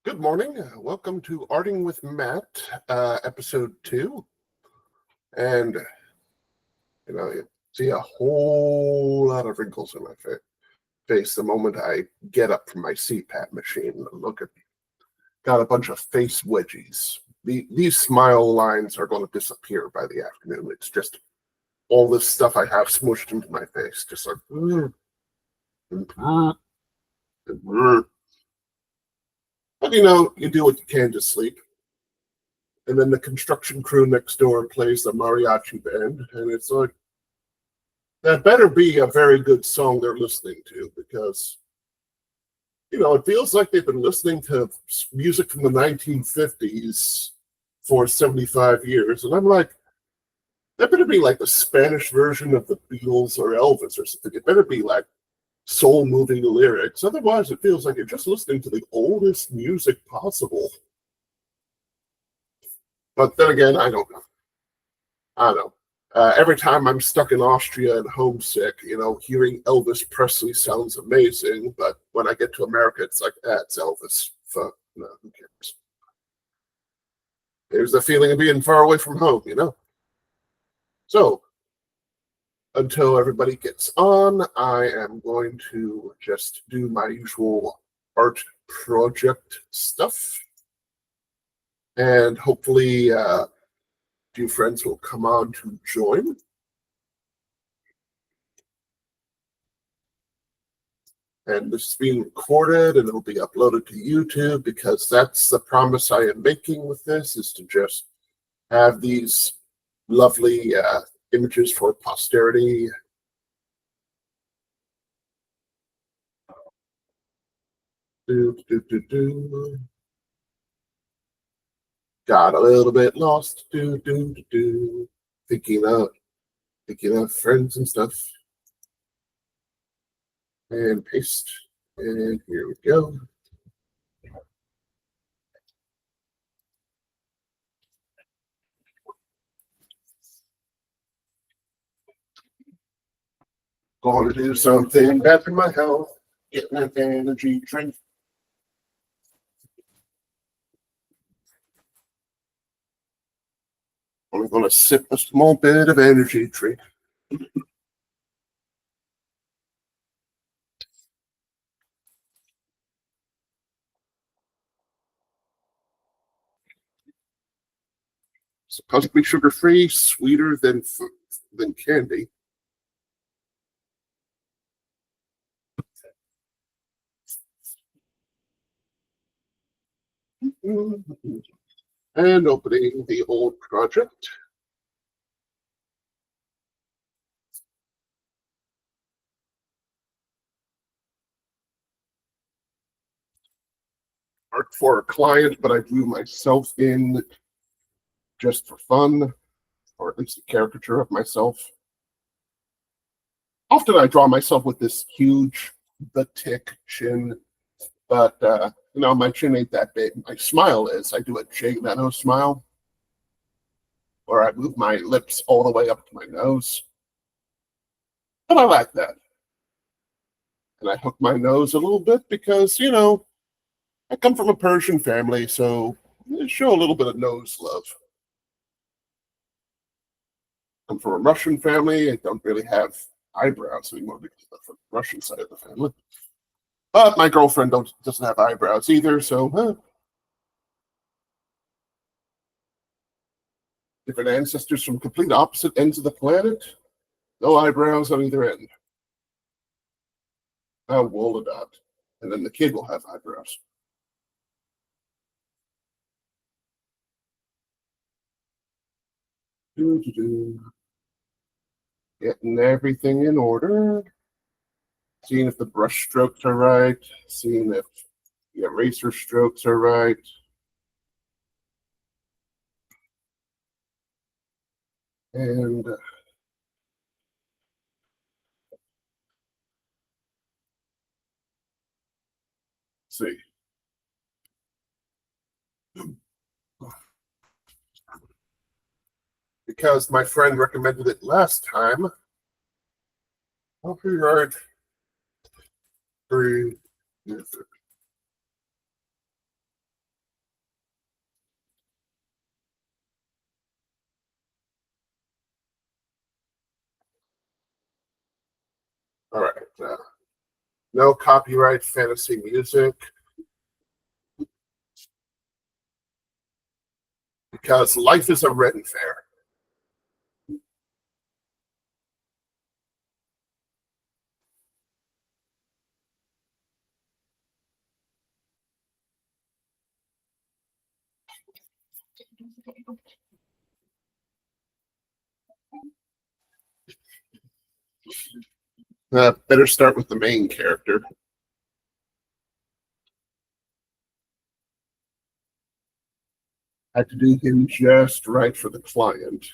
Good morning. Welcome to Arting with Matt, episode 2. And, you see a whole lot of wrinkles in my face the moment I get up from my CPAP machine and look at got a bunch of face wedgies. These smile lines are going to disappear by the afternoon. It's just all this stuff I have smushed into my face, just like, but you do what you can to sleep. And then the construction crew next door plays the mariachi band, and it's like, that better be a very good song they're listening to, because it feels like they've been listening to music from the 1950s for 75 years. And I'm like, that better be like the Spanish version of the Beatles or Elvis or something. It better be like soul-moving lyrics. Otherwise, it feels like you're just listening to the oldest music possible. But then again, I don't know. Every time I'm stuck in Austria and homesick, hearing Elvis Presley sounds amazing. But when I get to America, it's like, it's Elvis. Fuck, no, who cares? There's the feeling of being far away from home. So, until everybody gets on, I am going to just do my usual art project stuff. And hopefully, few friends will come on to join. And this is being recorded and it'll be uploaded to YouTube, because that's the promise I am making with this, is to just have these lovely images for posterity. Got a little bit lost. Thinking of friends and stuff. And paste. And here we go. Going to do something bad for my health. Getting an energy drink. I'm going to sip a small bit of energy drink. Supposed to be sugar-free, sweeter than candy. And opening the old project. Art for a client, but I drew myself in just for fun, or at least a caricature of myself. Often I draw myself with this huge batik chin, but my chin ain't that big. My smile is. I do a Jay Leno smile, where I move my lips all the way up to my nose. But I like that. And I hook my nose a little bit because, I come from a Persian family, so I show a little bit of nose love. I'm from a Russian family. I don't really have eyebrows anymore because of the Russian side of the family. But my girlfriend doesn't have eyebrows either, so different ancestors from complete opposite ends of the planet. No eyebrows on either end. Now we'll adopt. And then the kid will have eyebrows. Getting everything in order. Seeing if the brush strokes are right. Seeing if the eraser strokes are right. And see. Because my friend recommended it last time, copyright free music. No copyright fantasy music. Because life is a Ren fair. Better start with the main character. Had to do him just right for the client.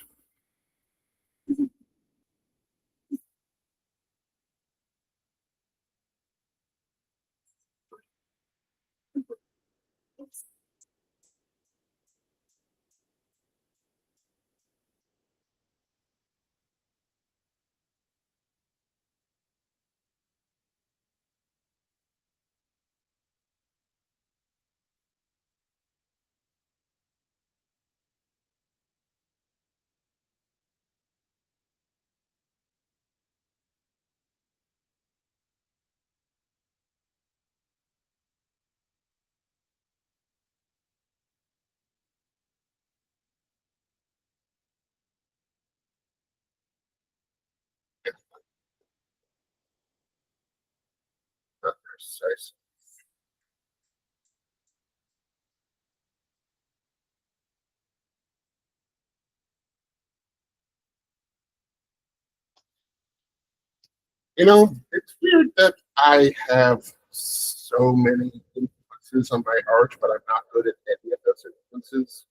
It's weird that I have so many influences on my art, but I'm not good at any of those influences.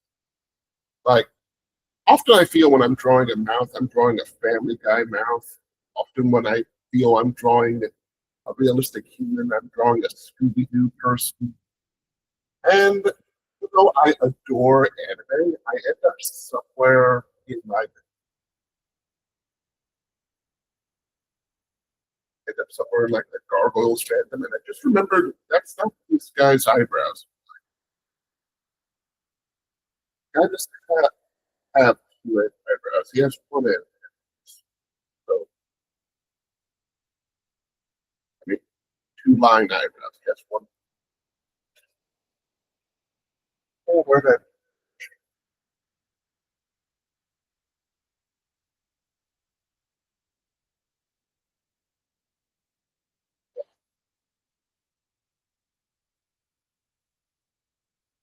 Like, often I feel when I'm drawing a mouth, I'm drawing a Family Guy mouth. Often when I feel I'm drawing a realistic human, I'm drawing a Scooby-Doo person. And though I adore anime, I end up somewhere in my end up somewhere in like the Gargoyles fandom, and I just remembered that's not this guy's eyebrows. I just have two eyebrows. He has one end. So I mean, two line eyebrows. He has one. Oh, where that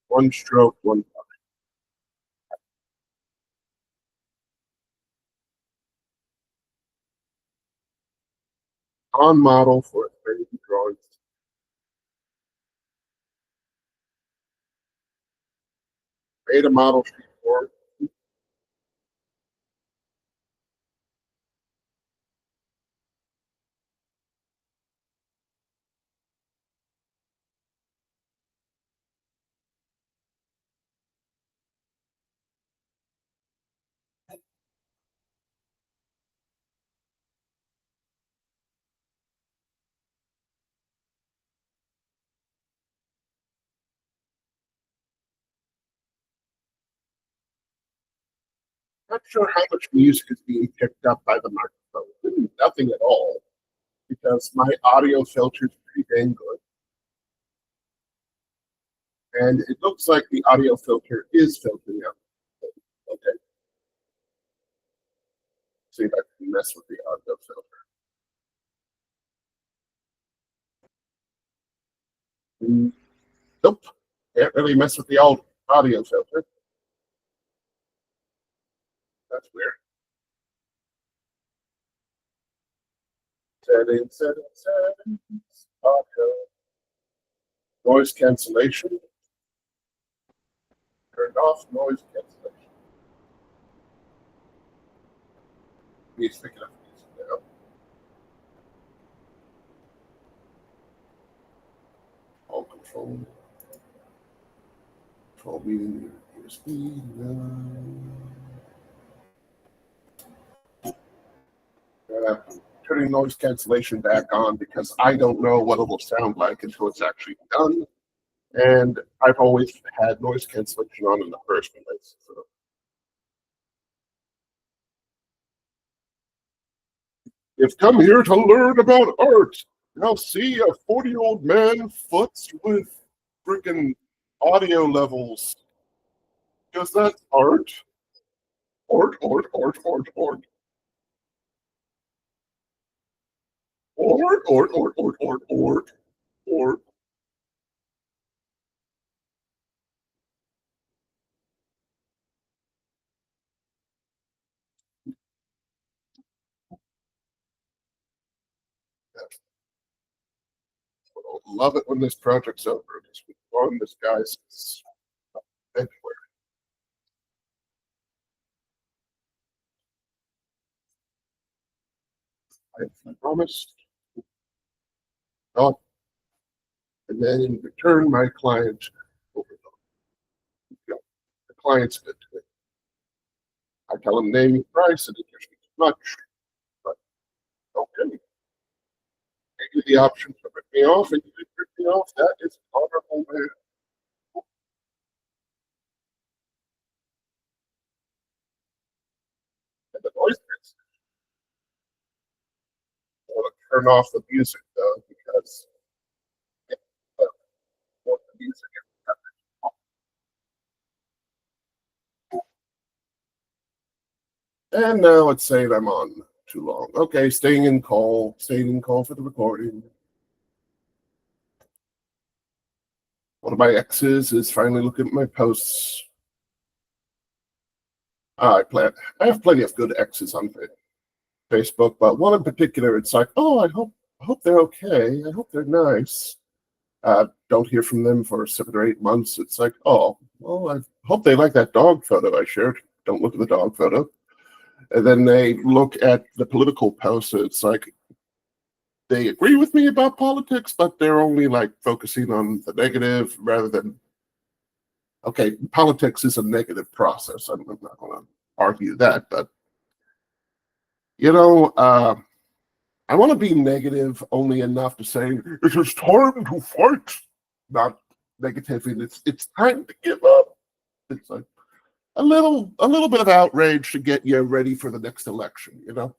one stroke, one on model for 30 drawings. Made a model sheet for him. Not sure how much music is being picked up by the microphone. Nothing at all, because my audio filter is pretty dang good. And it looks like the audio filter is filtering out. Okay, see if I can mess with the audio filter. Nope, can't really mess with the old audio filter. That's weird. Settings. Audio. Noise cancellation. Turned off noise cancellation. He's picking up music now. All control. Control meeting USB. Turning noise cancellation back on because I don't know what it will sound like until it's actually done. And I've always had noise cancellation on in the first place. So you've come here to learn about art. Now see a 40-year-old man foots with freaking audio levels. Because that's art. Art, art, art, art, art. Art, art, art, art, art, art, art. Love it when this project's over. It's on this guy's anywhere. I promised. Oh, and then in return, my client the client's good to me. I tell him name and price, and it just too much. But okay, give you the option to rip me off, and you did rip me off. That is honorable, man. And the noise gets turn off the music though, because uh, what the music is. And now it's saying I'm on too long. Okay, staying in call for the recording. One of my exes is finally looking at my posts. I have plenty of good exes on Facebook, but one in particular, it's like, oh, I hope they're okay. I hope they're nice. Don't hear from them for 7 or 8 months. It's like, oh, well, I hope they like that dog photo I shared. Don't look at the dog photo. And then they look at the political posts. It's like they agree with me about politics, but they're only like focusing on the negative rather than, okay, politics is a negative process. I'm not going to argue that, but you know, I want to be negative only enough to say it is time to fight, not negative. And it's time to give up. It's like a little bit of outrage to get you ready for the next election, you know,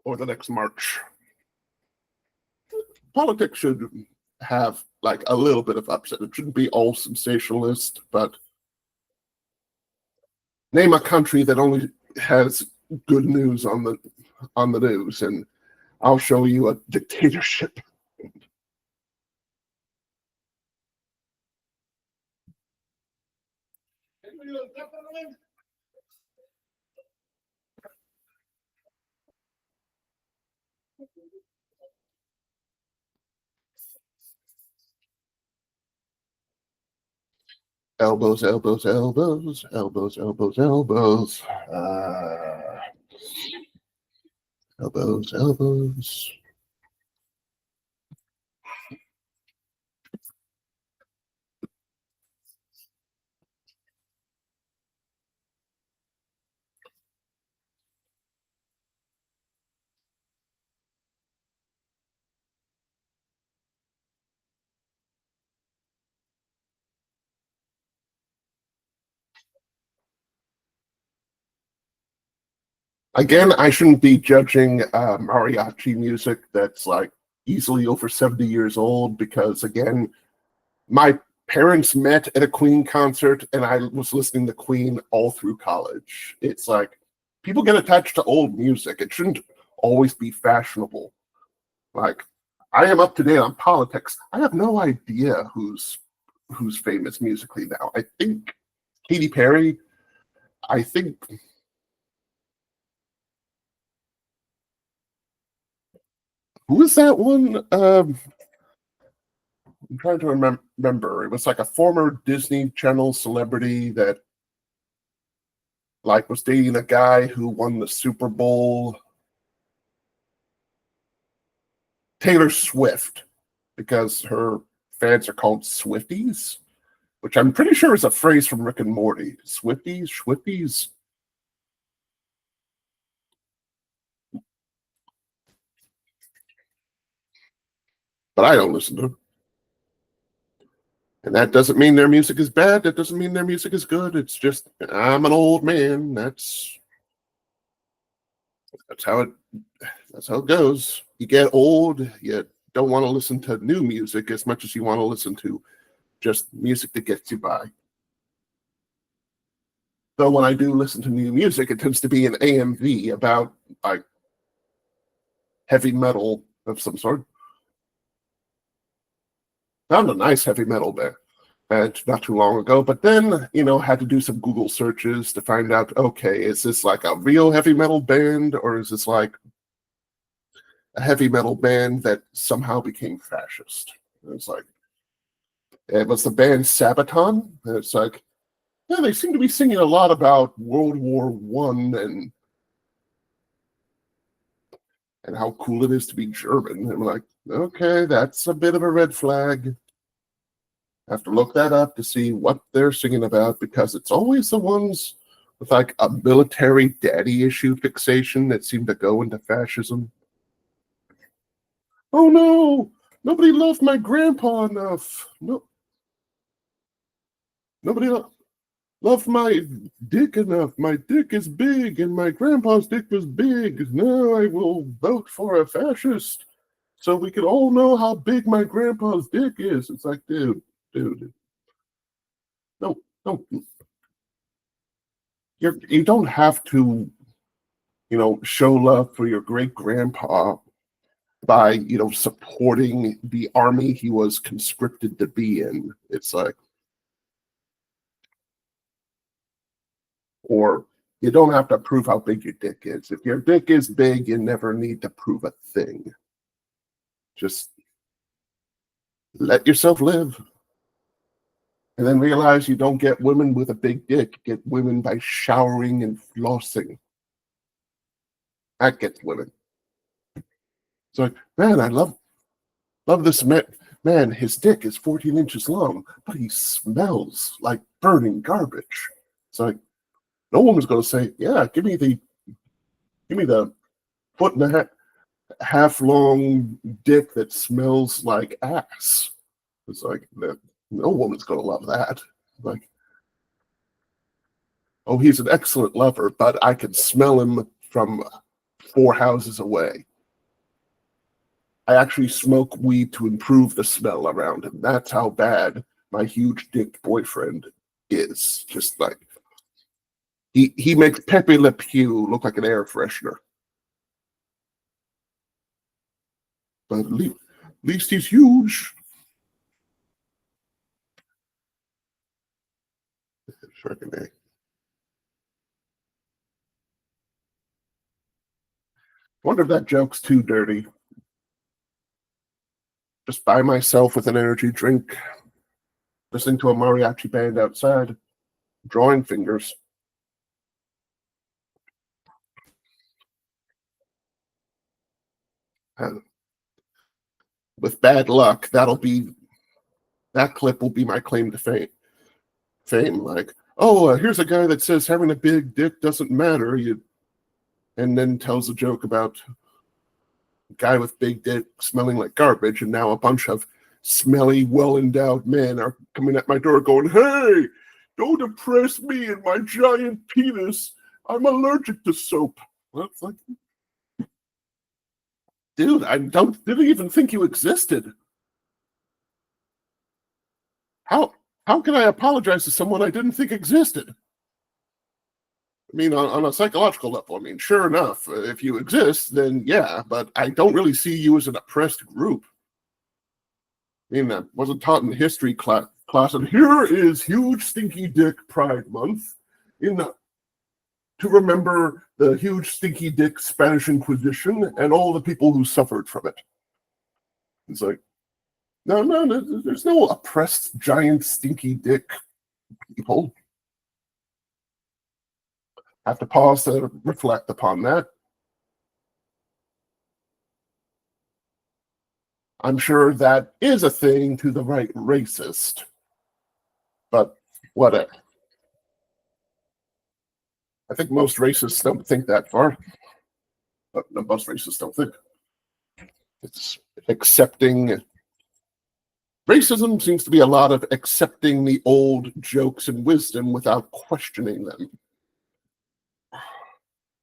or the next march. Politics should have like a little bit of upset. It shouldn't be all sensationalist, but name a country that only has good news on the news, and I'll show you a dictatorship. Elbows, elbows, elbows, elbows, elbows, elbows. Elbows, elbows. Again, I shouldn't be judging mariachi music that's like easily over 70 years old because, again, my parents met at a Queen concert and I was listening to Queen all through college. It's like people get attached to old music. It shouldn't always be fashionable. Like, I am up to date on politics. I have no idea who's famous musically now. I think Katy Perry. I think who is that one? I'm trying to remember. It was like a former Disney Channel celebrity that like was dating a guy who won the Super Bowl. Taylor Swift, because her fans are called Swifties, which I'm pretty sure is a phrase from Rick and Morty. Swifties, Swifties. But I don't listen to them. And that doesn't mean their music is bad. That doesn't mean their music is good. It's just I'm an old man. That's how it. That's how it goes. You get old. You don't want to listen to new music as much as you want to listen to just music that gets you by. Though when I do listen to new music, it tends to be an AMV about like heavy metal of some sort. Found a nice heavy metal band not too long ago, but then, had to do some Google searches to find out, okay, is this like a real heavy metal band, or is this like a heavy metal band that somehow became fascist? It's like, it was the band Sabaton. And it's like, yeah, they seem to be singing a lot about World War I and how cool it is to be German. And I'm like, okay, that's a bit of a red flag. I have to look that up to see what they're singing about, because it's always the ones with like a military daddy issue fixation that seem to go into fascism. Oh no, nobody loved my grandpa enough. No, nobody loved my dick enough. My dick is big, and my grandpa's dick was big. Now I will vote for a fascist so we can all know how big my grandpa's dick is. It's like, dude. No. You don't have to, show love for your great grandpa by, supporting the army he was conscripted to be in. It's like, or you don't have to prove how big your dick is. If your dick is big, you never need to prove a thing. Just let yourself live. And then realize you don't get women with a big dick. You get women by showering and flossing. That gets women. It's like, man, I love this man. Man, his dick is 14 inches long, but he smells like burning garbage. It's like, no woman's going to say, yeah, give me the foot and a half long dick that smells like ass. It's like, no woman's going to love that. Like, oh, he's an excellent lover, but I can smell him from 4 houses away. I actually smoke weed to improve the smell around him. That's how bad my huge dick boyfriend is. Just like, he makes Pepe Le Pew look like an air freshener. But at least he's huge. Freaking A. Wonder if that joke's too dirty. Just by myself with an energy drink, listening to a mariachi band outside, drawing fingers. And with bad luck, that clip will be my claim to fame. Like, oh, here's a guy that says having a big dick doesn't matter. And then tells a joke about a guy with big dick smelling like garbage, and now a bunch of smelly, well-endowed men are coming at my door going, hey, don't oppress me and my giant penis. I'm allergic to soap. Well, it's like, dude, I didn't even think you existed. How can I apologize to someone I didn't think existed? I mean, on a psychological level, I mean, sure enough, if you exist, then yeah, but I don't really see you as an oppressed group. I mean, that wasn't taught in history class, and here is Huge Stinky Dick Pride Month to remember the Huge Stinky Dick Spanish Inquisition and all the people who suffered from it. It's like, no, there's no oppressed giant stinky dick people. Have to pause to reflect upon that. I'm sure that is a thing to the right racist, but whatever. I think most racists don't think that far, but most racists don't think. It's accepting. Racism seems to be a lot of accepting the old jokes and wisdom without questioning them.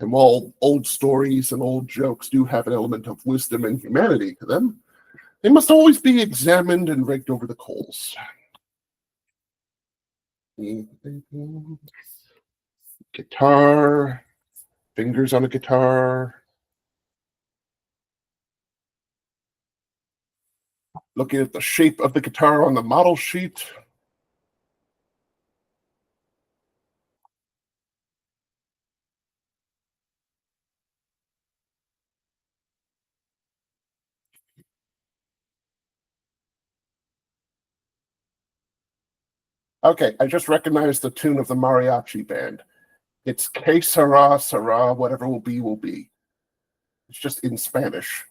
And while old stories and old jokes do have an element of wisdom and humanity to them, they must always be examined and raked over the coals. Guitar, fingers on a guitar. Looking at the shape of the guitar on the model sheet. Okay, I just recognized the tune of the mariachi band. It's Que Sera, Sera, whatever will be, will be. It's just in Spanish.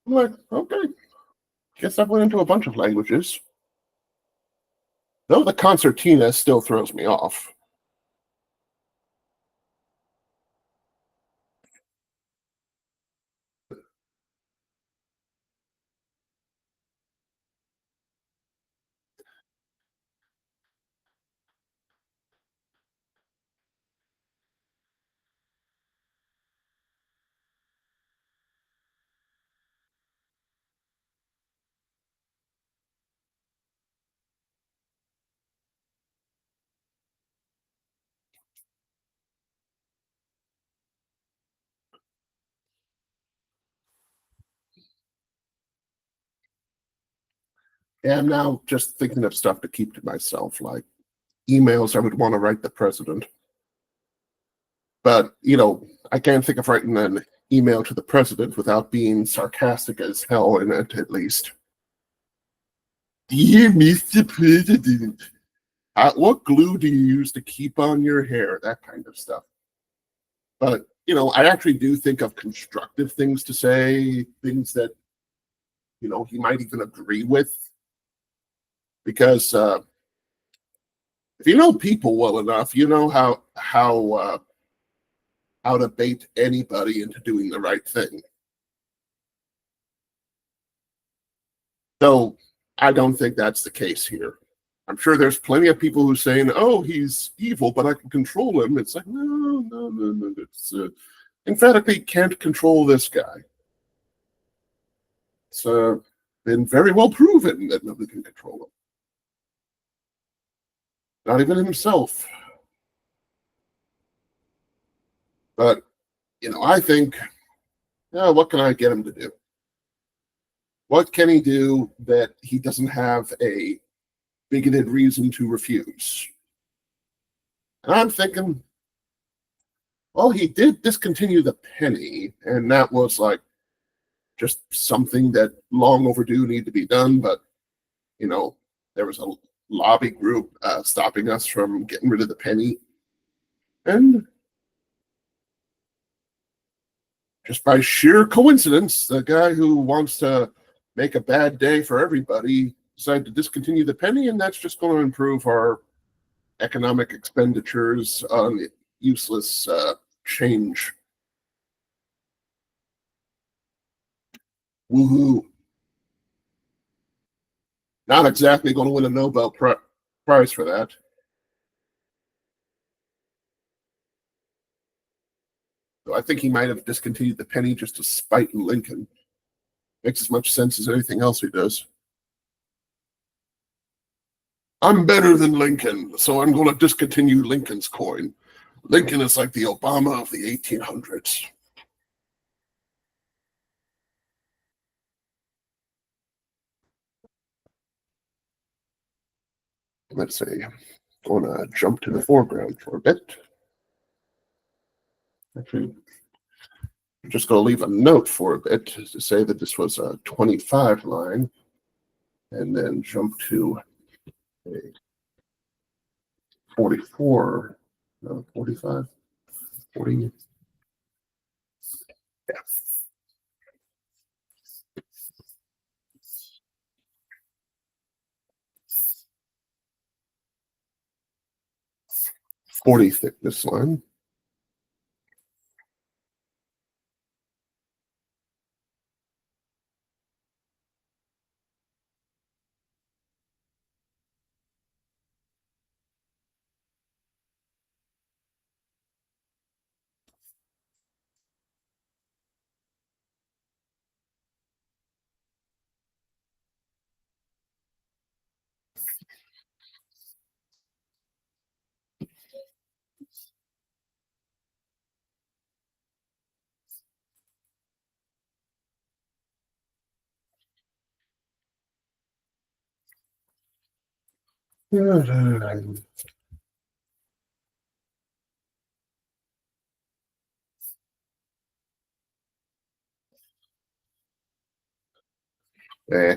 I'm like, okay, guess I went into a bunch of languages. Though the concertina still throws me off. And I'm now just thinking of stuff to keep to myself, like emails I would want to write the president. But, I can't think of writing an email to the president without being sarcastic as hell in it, at least. Dear Mr. President, what glue do you use to keep on your hair? That kind of stuff. But, I actually do think of constructive things to say, things that, he might even agree with. Because if you know people well enough, you know how to bait anybody into doing the right thing. So I don't think that's the case here. I'm sure there's plenty of people who are saying, "Oh, he's evil, but I can control him." It's like, no, no, no, no. It's emphatically can't control this guy. It's been very well proven that nobody can control him, not even himself. But I think, what can I get him to do? What can he do that he doesn't have a bigoted reason to refuse? And I'm thinking, well, he did discontinue the penny, and that was like just something that long overdue needed to be done. But there was a lobby group stopping us from getting rid of the penny, and just by sheer coincidence, the guy who wants to make a bad day for everybody decided to discontinue the penny, and that's just going to improve our economic expenditures on useless change. Woohoo! Not exactly going to win a Nobel Prize for that. So I think he might have discontinued the penny just to spite Lincoln. Makes as much sense as anything else he does. I'm better than Lincoln, so I'm going to discontinue Lincoln's coin. Lincoln is like the Obama of the 1800s. Let's see. I'm going to jump to the foreground for a bit. Actually, I'm just going to leave a note for a bit to say that this was a 25 line, and then jump to a 44, no, 45, 40. Yeah. 40 thickness line. Eh.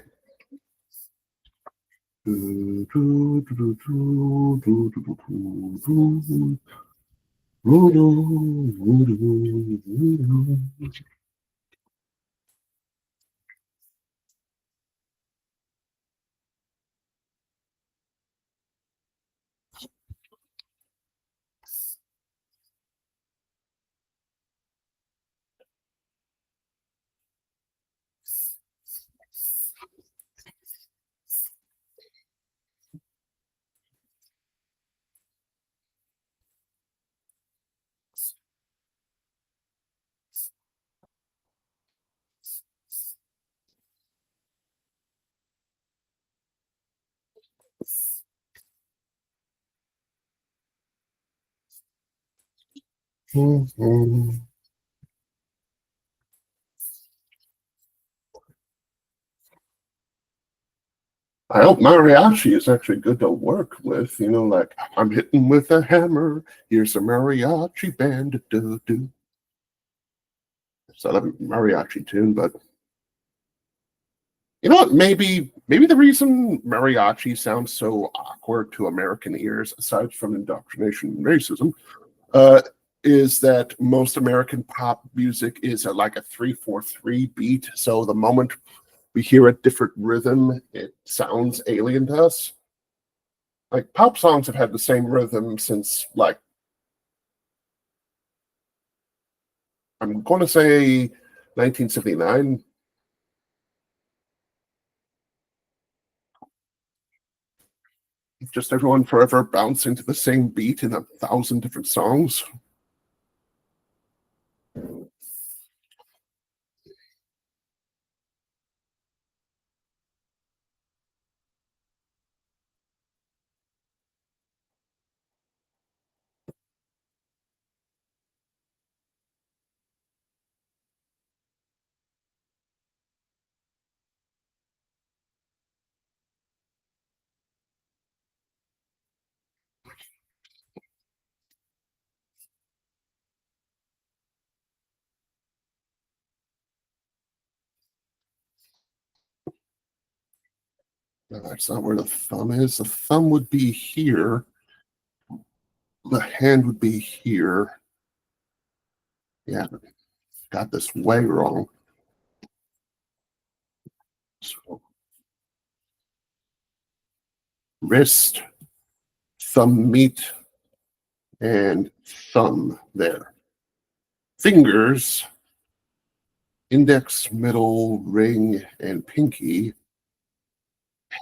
I hope mariachi is actually good to work with. Like I'm hitting with a hammer. Here's a mariachi band. Do do. It's not a mariachi tune, but you know what? Maybe the reason mariachi sounds so awkward to American ears, aside from indoctrination and racism, uh, is that most American pop music is like a 3/4/3 beat. So the moment we hear a different rhythm, it sounds alien to us. Like pop songs have had the same rhythm since like I'm going to say 1979. Just everyone forever bouncing to the same beat in 1,000 different songs. No, that's not where the thumb is. The thumb would be here. The hand would be here. Yeah, got this way wrong. So, wrist, thumb meet, and thumb there. Fingers, index, middle, ring, and pinky.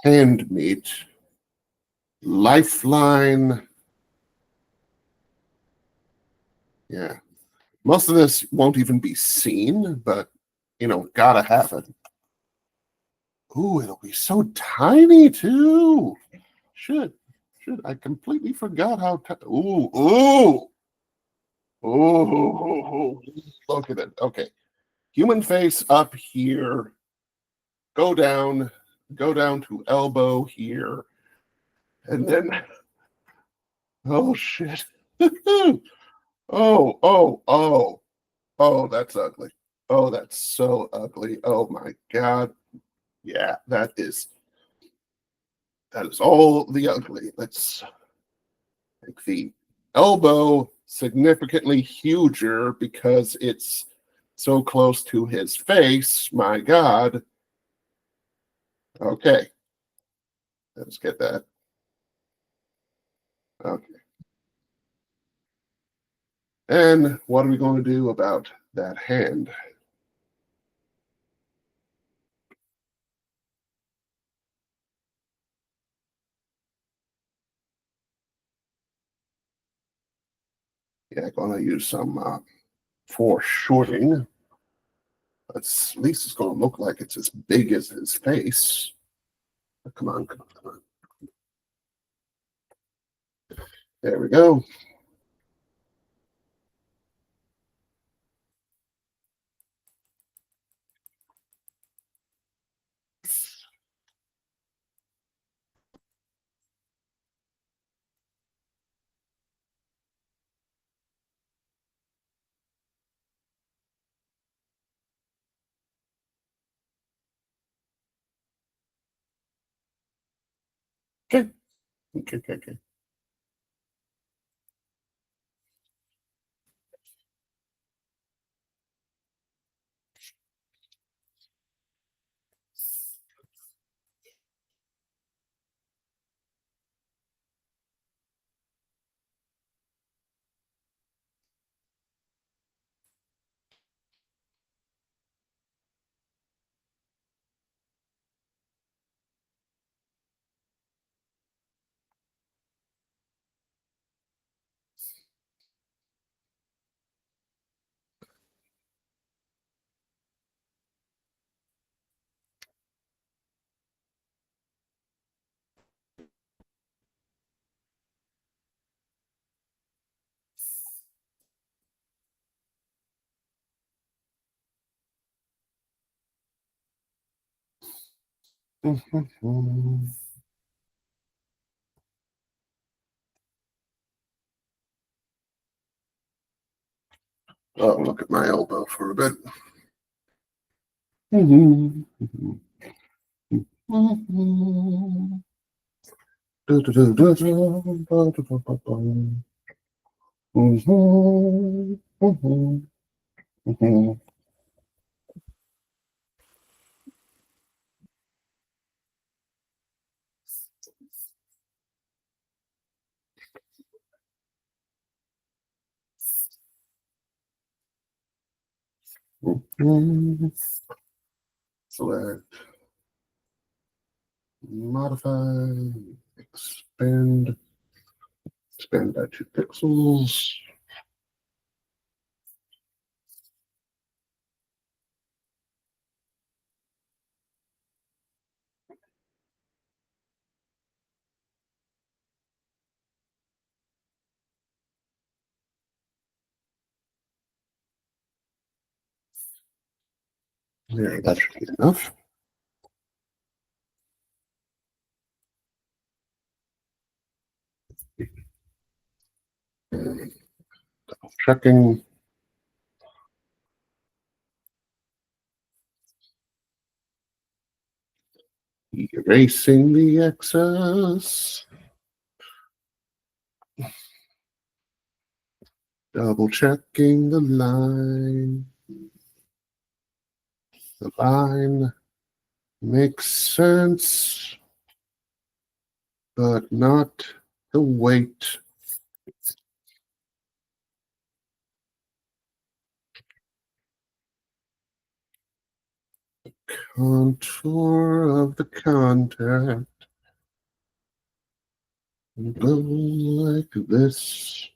Hand meet, lifeline. Yeah, most of this won't even be seen, but gotta have it. Ooh, it'll be so tiny too. Should. I completely forgot how. Ooh. Look at it. Okay. Human face up here. Go down. Go down to elbow here. And then. Oh, shit. oh, oh, oh. Oh, that's ugly. Oh, that's so ugly. Oh, my God. Yeah, that is all the ugly. Let's make the elbow significantly huger because it's so close to his face. My God. Okay, let's get that. Okay. And what are we going to do about that hand? Yeah, going to use some foreshortening. At least it's going to look like it's as big as his face. Come on, come on, come on. There we go. Okay. Oh, look at my elbow for a bit. Select, modify, expand by 2 pixels. There, that should be enough. Checking. Erasing the excess. Double checking the line. The line makes sense, but not the weight. Contour of the contact will go like this,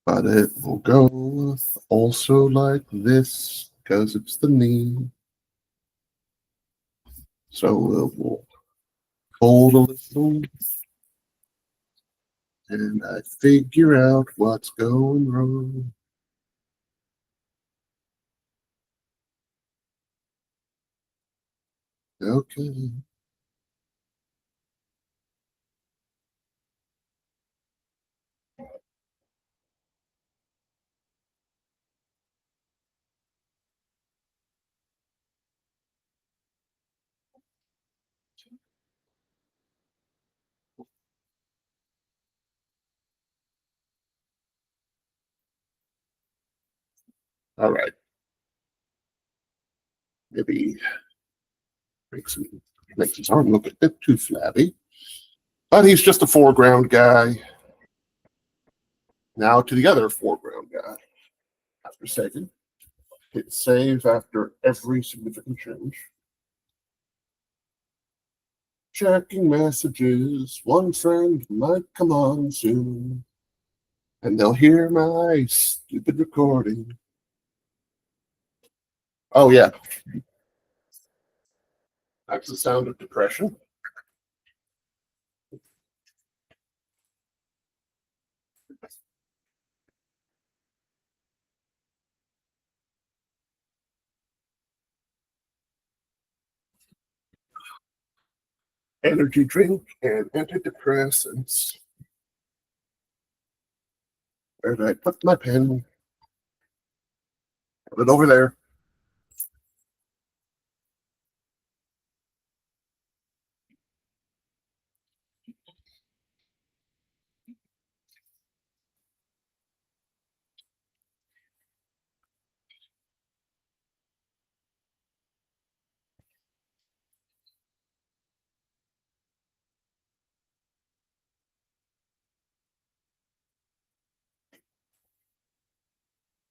but it will go also like this because it's the knee. So it will fold a little, and I figure out what's going wrong. Okay. All right. Maybe makes his arm look a bit too flabby. But he's just a foreground guy. Now to the other foreground guy. After saving, hit save after every significant change. Checking messages. One friend might come on soon, and they'll hear my stupid recording. Oh, yeah. That's the sound of depression. Energy drink and antidepressants. Where did I put my pen? Put it over there.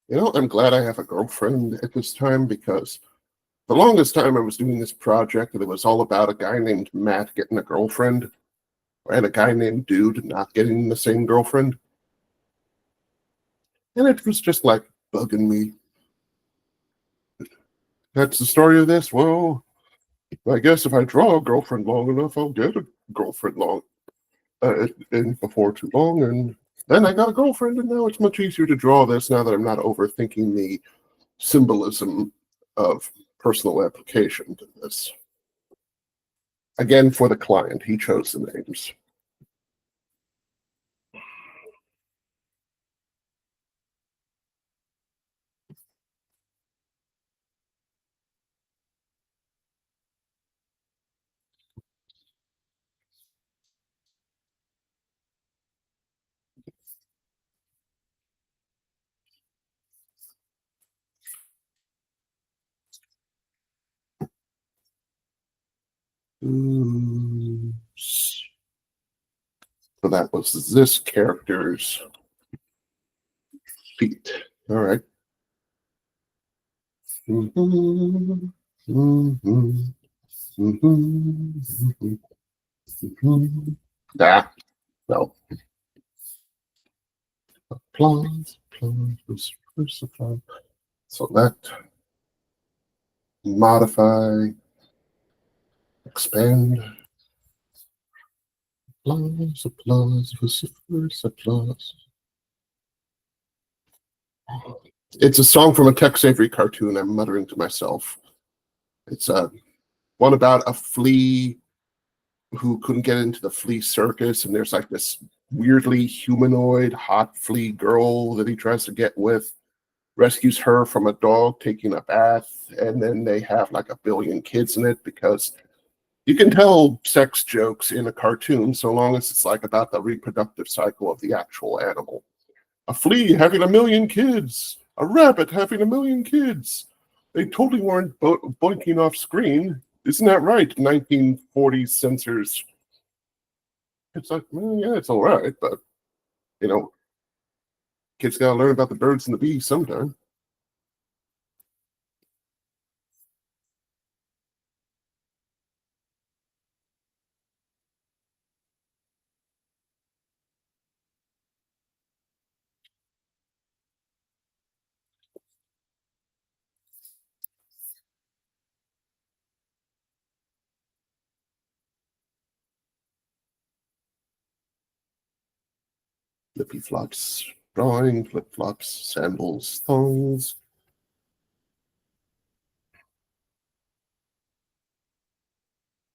I'm glad I have a girlfriend at this time because the longest time I was doing this project, and it was all about a guy named Matt getting a girlfriend, and a guy named Dude not getting the same girlfriend. And it was just like bugging me. That's the story of this. Well, I guess if I draw a girlfriend long enough, I'll get a girlfriend and before too long. And then I got a girlfriend, and now it's much easier to draw this now that I'm not overthinking the symbolism of personal application to this. Again, for the client, he chose the names. So that was this character's feet. All right. Mm-hmm. Mm-hmm. Mm-hmm. Mm-hmm. Ah, no. Applause, applause, applause. So that modify, expand, applause, applause, vociferous applause. It's a song from a Tex Avery cartoon. I'm muttering to myself. It's one about a flea who couldn't get into the flea circus, and there's like this weirdly humanoid hot flea girl that he tries to get with, rescues her from a dog taking a bath, and then they have like a billion kids in it because you can tell sex jokes in a cartoon so long as it's like about the reproductive cycle of the actual animal. A flea having a million kids, a rabbit having a million kids. They totally weren't boinking off screen. Isn't that right? 1940s censors. It's like, well, yeah, it's all right, but you know, kids got to learn about the birds and the bees sometime. Flippy flops, drawing, flip flops, sandals, thongs,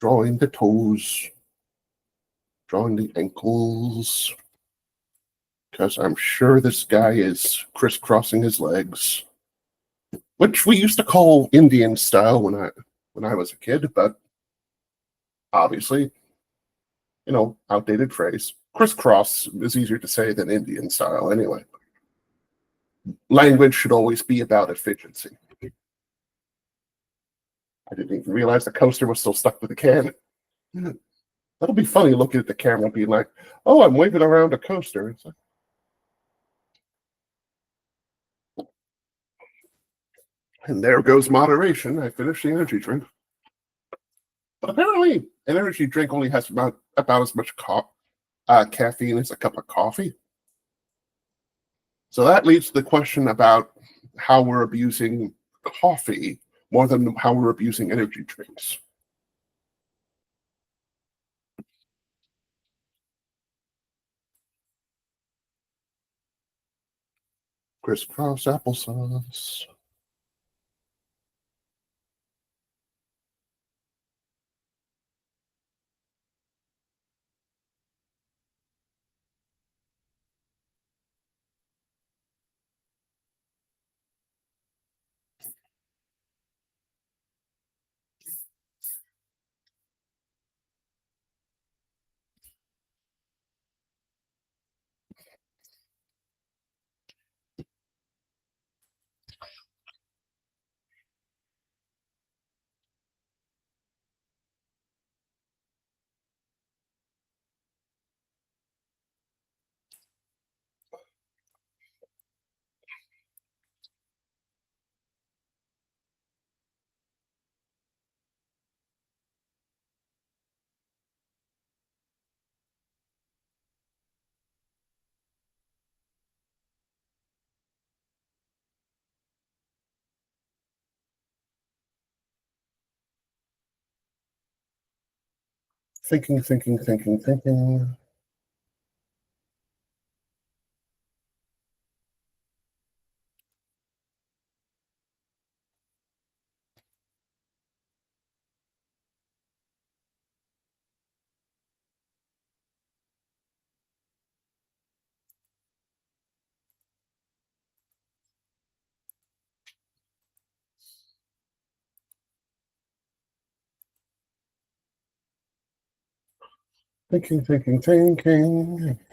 drawing the toes, drawing the ankles, because I'm sure this guy is crisscrossing his legs, which we used to call Indian style when I was a kid, but obviously, outdated phrase. Crisscross is easier to say than Indian style anyway. Language should always be about efficiency. I didn't even realize the coaster was still stuck to the can. That'll be funny looking at the camera being like, oh, I'm waving around a coaster. It's like, and there goes moderation. I finished the energy drink. But apparently, an energy drink only has about as much caffeine as a cup of coffee. So that leads to the question about how we're abusing coffee more than how we're abusing energy drinks. Crisscross applesauce. Thinking. Thinking.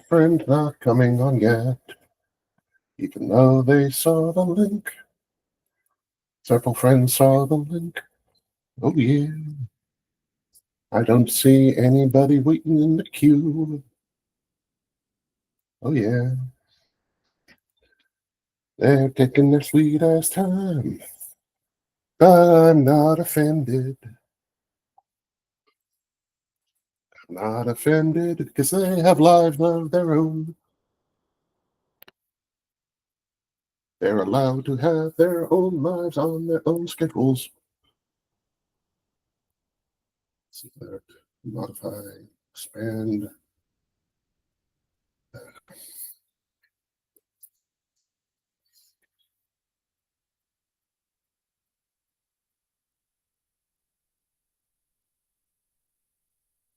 Friend not coming on yet. Even though they saw the link. Several friends saw the link. Oh yeah. I don't see anybody waiting in the queue. Oh yeah. They're taking their sweet ass time. But I'm not offended. I'm not offended because they have lives of their own. They're allowed to have their own lives on their own schedules. Select, modify, expand.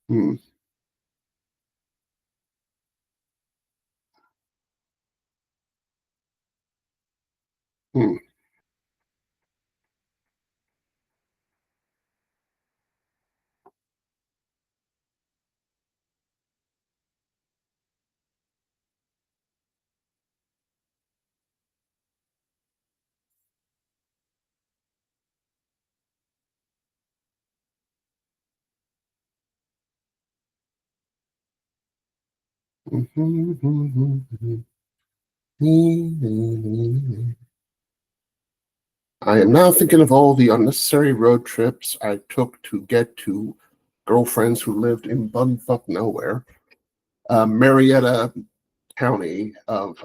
Hmm. Hmm. I am now thinking of all the unnecessary road trips I took to get to girlfriends who lived in bumfuck nowhere, Marietta County of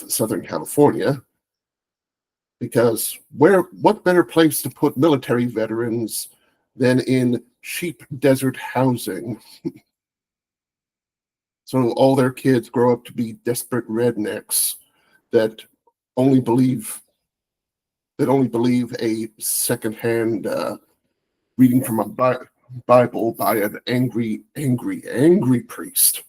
Southern California, because what better place to put military veterans than in cheap desert housing? So all their kids grow up to be desperate rednecks that only believe a secondhand reading from a Bible by an angry priest.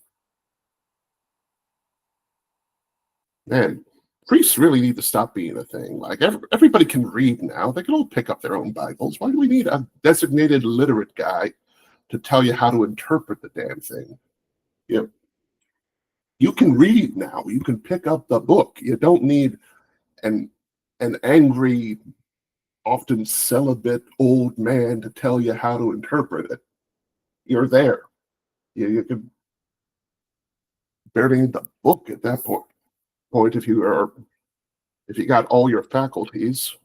Man, priests really need to stop being a thing. Like everybody can read now; they can all pick up their own Bibles. Why do we need a designated literate guy to tell you how to interpret the damn thing? You know, you can read now. You can pick up the book. You don't need an angry, often celibate old man to tell you how to interpret it. You're there. You can barely need the book at that point if you got all your faculties.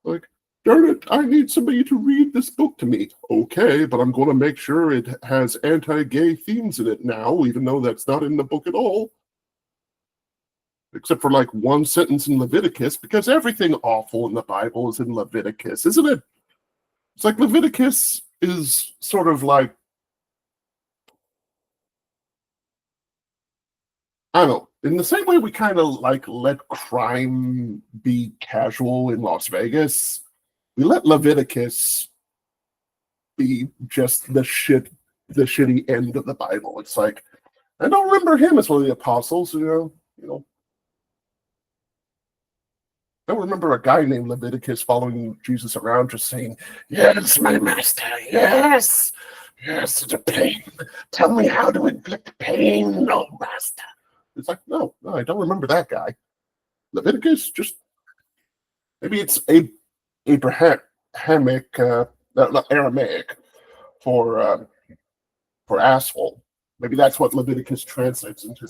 Like, darn it, I need somebody to read this book to me. Okay, but I'm going to make sure it has anti-gay themes in it now, even though that's not in the book at all. Except for like one sentence in Leviticus, because everything awful in the Bible is in Leviticus, isn't it? It's like Leviticus is sort of like, I don't know, in the same way we kind of like let crime be casual in Las Vegas, we let Leviticus be just the shitty end of the Bible. It's like, I don't remember him as one of the apostles, I don't remember a guy named Leviticus following Jesus around just saying, "Yes, my master, yes, yes, the pain. Tell me how to inflict pain, no master." It's like, no, I don't remember that guy. Leviticus, just maybe it's Abrahamic, Aramaic for asshole. Maybe that's what Leviticus translates into.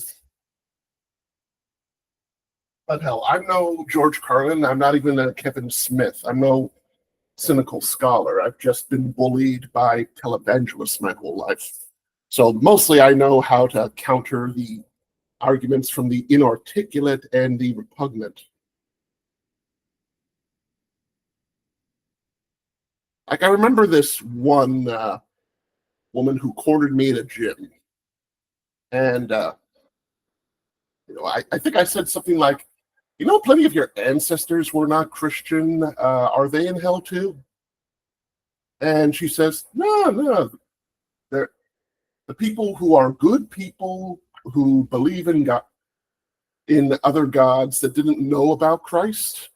But hell, I'm no George Carlin. I'm not even a Kevin Smith. I'm no cynical scholar. I've just been bullied by televangelists my whole life. So mostly I know how to counter the arguments from the inarticulate and the repugnant. Like, I remember this one woman who cornered me at a gym. And, I think I said something like, plenty of your ancestors were not Christian. Are they in hell too? And she says, no. They're the people who are good people who believe in God, in other gods that didn't know about Christ,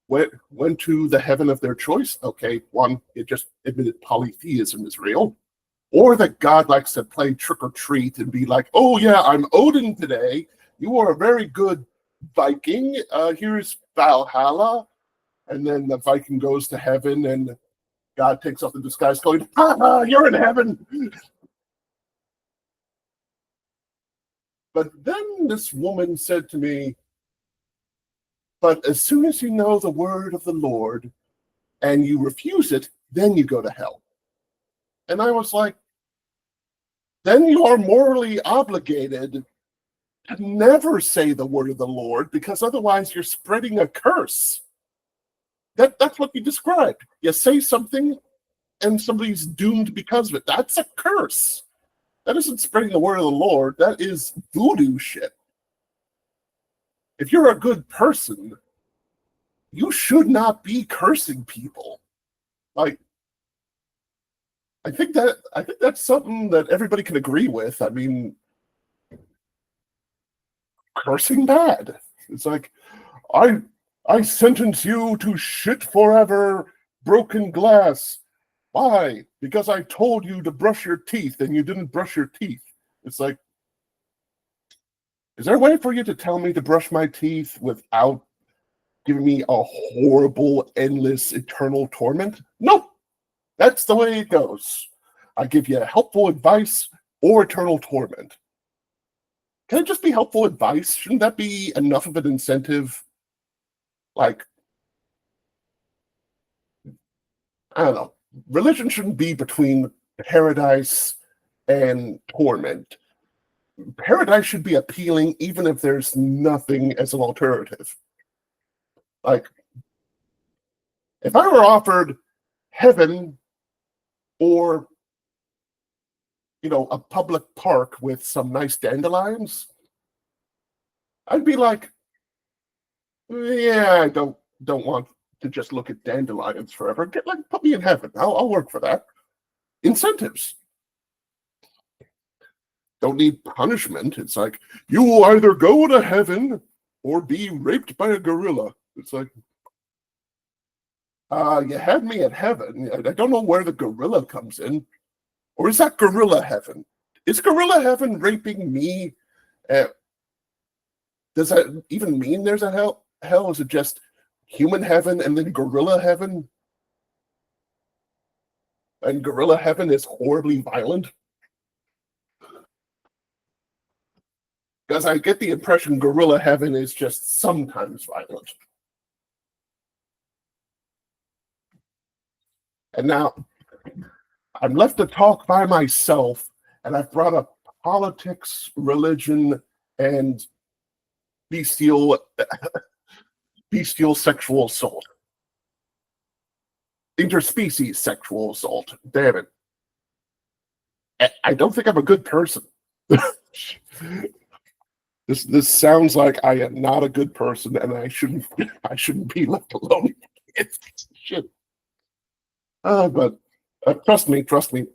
went to the heaven of their choice. Okay, one, it just admitted polytheism is real. Or that God likes to play trick or treat and be like, oh yeah, I'm Odin today. You are a very good Viking. Here's Valhalla. And then the Viking goes to heaven and God takes off the disguise going, ha ha, you're in heaven. But then this woman said to me, but as soon as you know the word of the Lord and you refuse it, then you go to hell. And I was like, then you are morally obligated to never say the word of the Lord, because otherwise you're spreading a curse. That's what you described. You say something and somebody's doomed because of it. That's a curse. That isn't spreading the word of the Lord. That is voodoo shit. If you're a good person, you should not be cursing people. Like, I think that's something that everybody can agree with. I mean, cursing bad. It's like, I sentence you to shit forever, broken glass. Why? Because I told you to brush your teeth and you didn't brush your teeth. It's like, is there a way for you to tell me to brush my teeth without giving me a horrible, endless, eternal torment? Nope. That's the way it goes. I give you helpful advice or eternal torment. Can it just be helpful advice? Shouldn't that be enough of an incentive? Like, I don't know. Religion shouldn't be between paradise and torment. Paradise should be appealing even if there's nothing as an alternative. Like, if I were offered heaven or, a public park with some nice dandelions, I'd be like, yeah, I don't want to just look at dandelions forever. Put me in heaven. I'll work for that. Incentives. Don't need punishment. It's like, you will either go to heaven or be raped by a gorilla. It's like, you had me at heaven. I don't know where the gorilla comes in. Or is that gorilla heaven? Is gorilla heaven raping me? Does that even mean there's a hell? Hell, is it just human heaven and then gorilla heaven? And gorilla heaven is horribly violent? Because I get the impression gorilla heaven is just sometimes violent. And now I'm left to talk by myself, and I've brought up politics, religion, and bestial sexual assault. Interspecies sexual assault. Damn it. I don't think I'm a good person. This sounds like I am not a good person, and I shouldn't be left alone. It's shit. But trust me,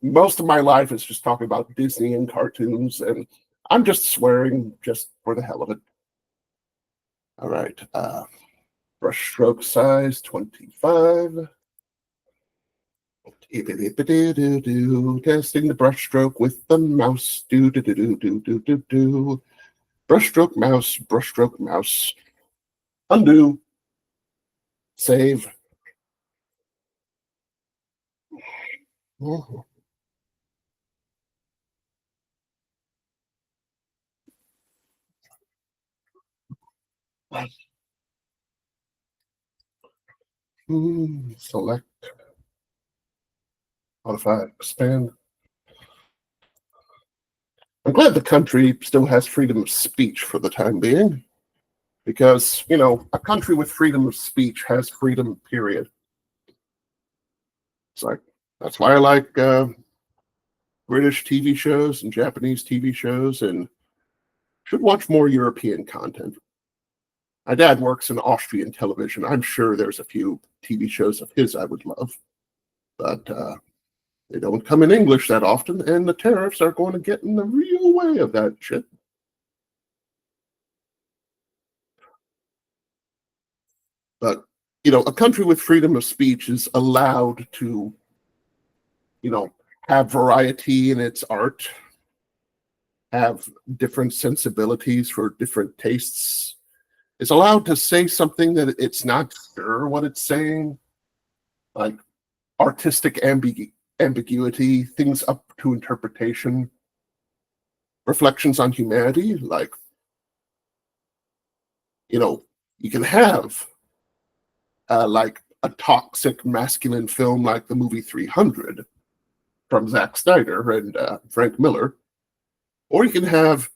most of my life is just talking about Disney and cartoons, and I'm just swearing just for the hell of it. All right. Brush stroke size 25. Testing the brush stroke with the mouse. Brush stroke mouse. Undo. Save. Oh. Select. Modify. Expand. I'm glad the country still has freedom of speech for the time being, because, a country with freedom of speech has freedom, period. It's like that's why I like British TV shows and Japanese TV shows, and should watch more European content. My dad works in Austrian television. I'm sure there's a few TV shows of his I would love, but they don't come in English that often, and the tariffs are going to get in the real way of that shit. But, a country with freedom of speech is allowed to, have variety in its art, have different sensibilities for different tastes. It's allowed to say something that it's not sure what it's saying, like artistic ambiguity, things up to interpretation, reflections on humanity. Like, you can have like a toxic masculine film like the movie 300 from Zack Snyder and Frank Miller, or you can have,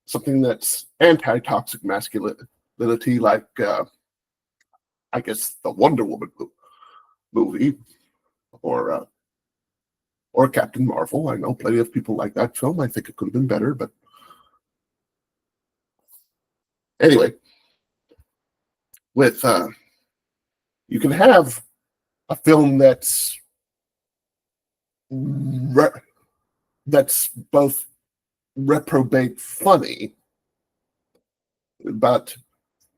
something that's anti-toxic masculinity, like I guess the Wonder Woman movie, or Captain Marvel. I know plenty of people like that film. I think it could have been better, but anyway, with you can have a film that's both reprobate funny, but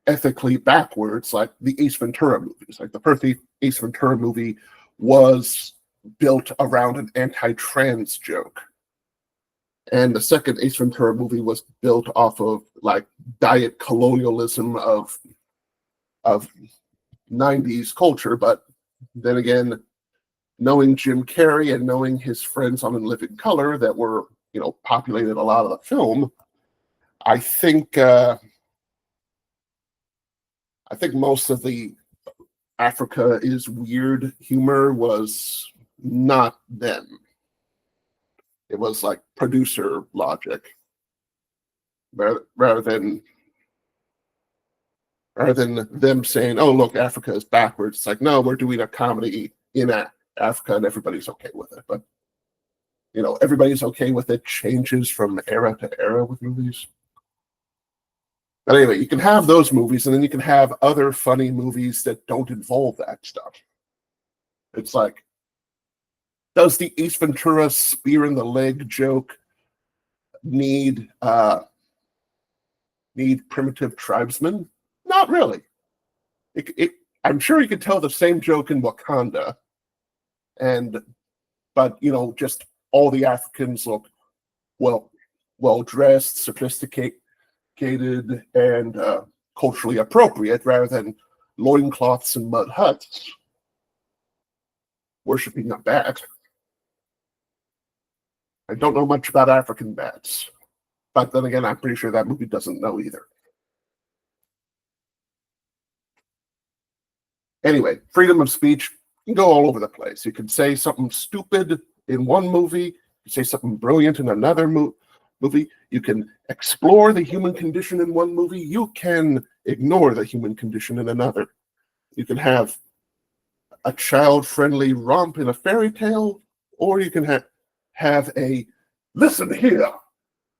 ethically backwards, like the Ace Ventura movies. Like the first Ace Ventura movie was built around an anti-trans joke, and the second Ace Ventura movie was built off of like diet colonialism of 90s culture. But then again, knowing Jim Carrey and knowing his friends on In Living Color that were, populated a lot of the film, I think most of the Africa is weird humor was not them. It was like producer logic, rather than them saying, "Oh, look, Africa is backwards." It's like, no, we're doing a comedy in Africa, and everybody's okay with it. But everybody's okay with it. Changes from era to era with movies. But anyway, you can have those movies, and then you can have other funny movies that don't involve that stuff. It's like, does the Ace Ventura spear in the leg joke need primitive tribesmen? Not really. I'm sure you could tell the same joke in Wakanda, but just all the Africans look well dressed, sophisticated, and culturally appropriate, rather than loincloths and mud huts worshiping a bat. I don't know much about African bats, but then again, I'm pretty sure that movie doesn't know either. Anyway, freedom of speech can go all over the place. You can say something stupid in one movie, you say something brilliant in another movie. You can explore the human condition in one movie. You can ignore the human condition in another. You can have a child-friendly romp in a fairy tale, or you can have a, listen here,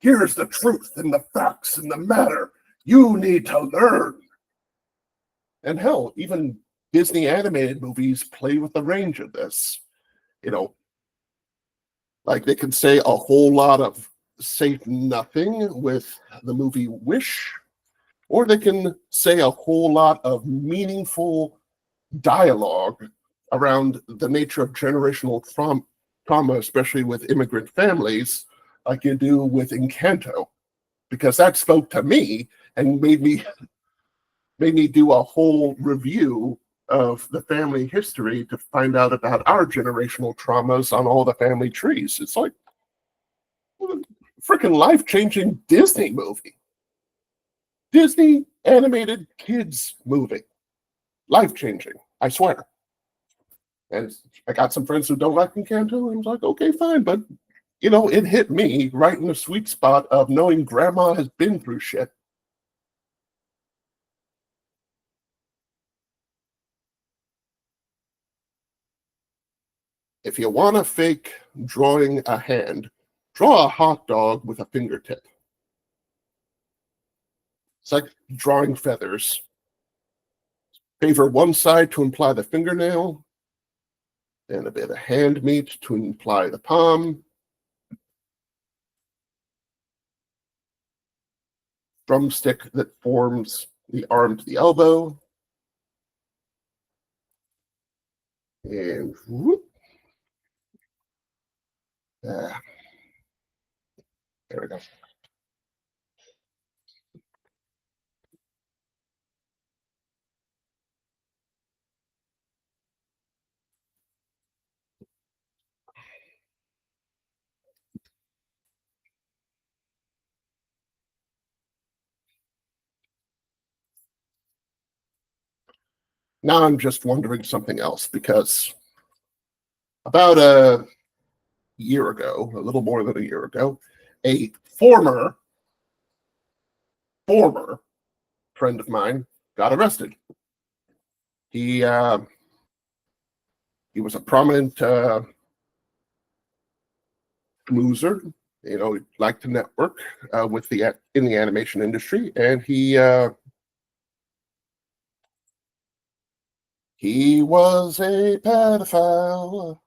here's the truth and the facts and the matter. You need to learn. And hell, even Disney animated movies play with the range of this. Like they can say a whole lot of say nothing with the movie Wish, or they can say a whole lot of meaningful dialogue around the nature of generational trauma, especially with immigrant families, like you do with Encanto, because that spoke to me and made me do a whole review of the family history to find out about our generational traumas on all the family trees. It's like a freaking life-changing Disney movie. Disney animated kids movie. Life-changing, I swear. And I got some friends who don't like Encanto, and I was like, okay, fine, but it hit me right in the sweet spot of knowing grandma has been through shit. If you want to fake drawing a hand, draw a hot dog with a fingertip. It's like drawing feathers. Favor one side to imply the fingernail, and a bit of hand meat to imply the palm. Drumstick that forms the arm to the elbow. And whoop. There we go. Now I'm just wondering something else, because about a year ago, a little more than a year ago, a former friend of mine got arrested. He was a prominent loser, you know, liked to network in the animation industry, and he was a pedophile.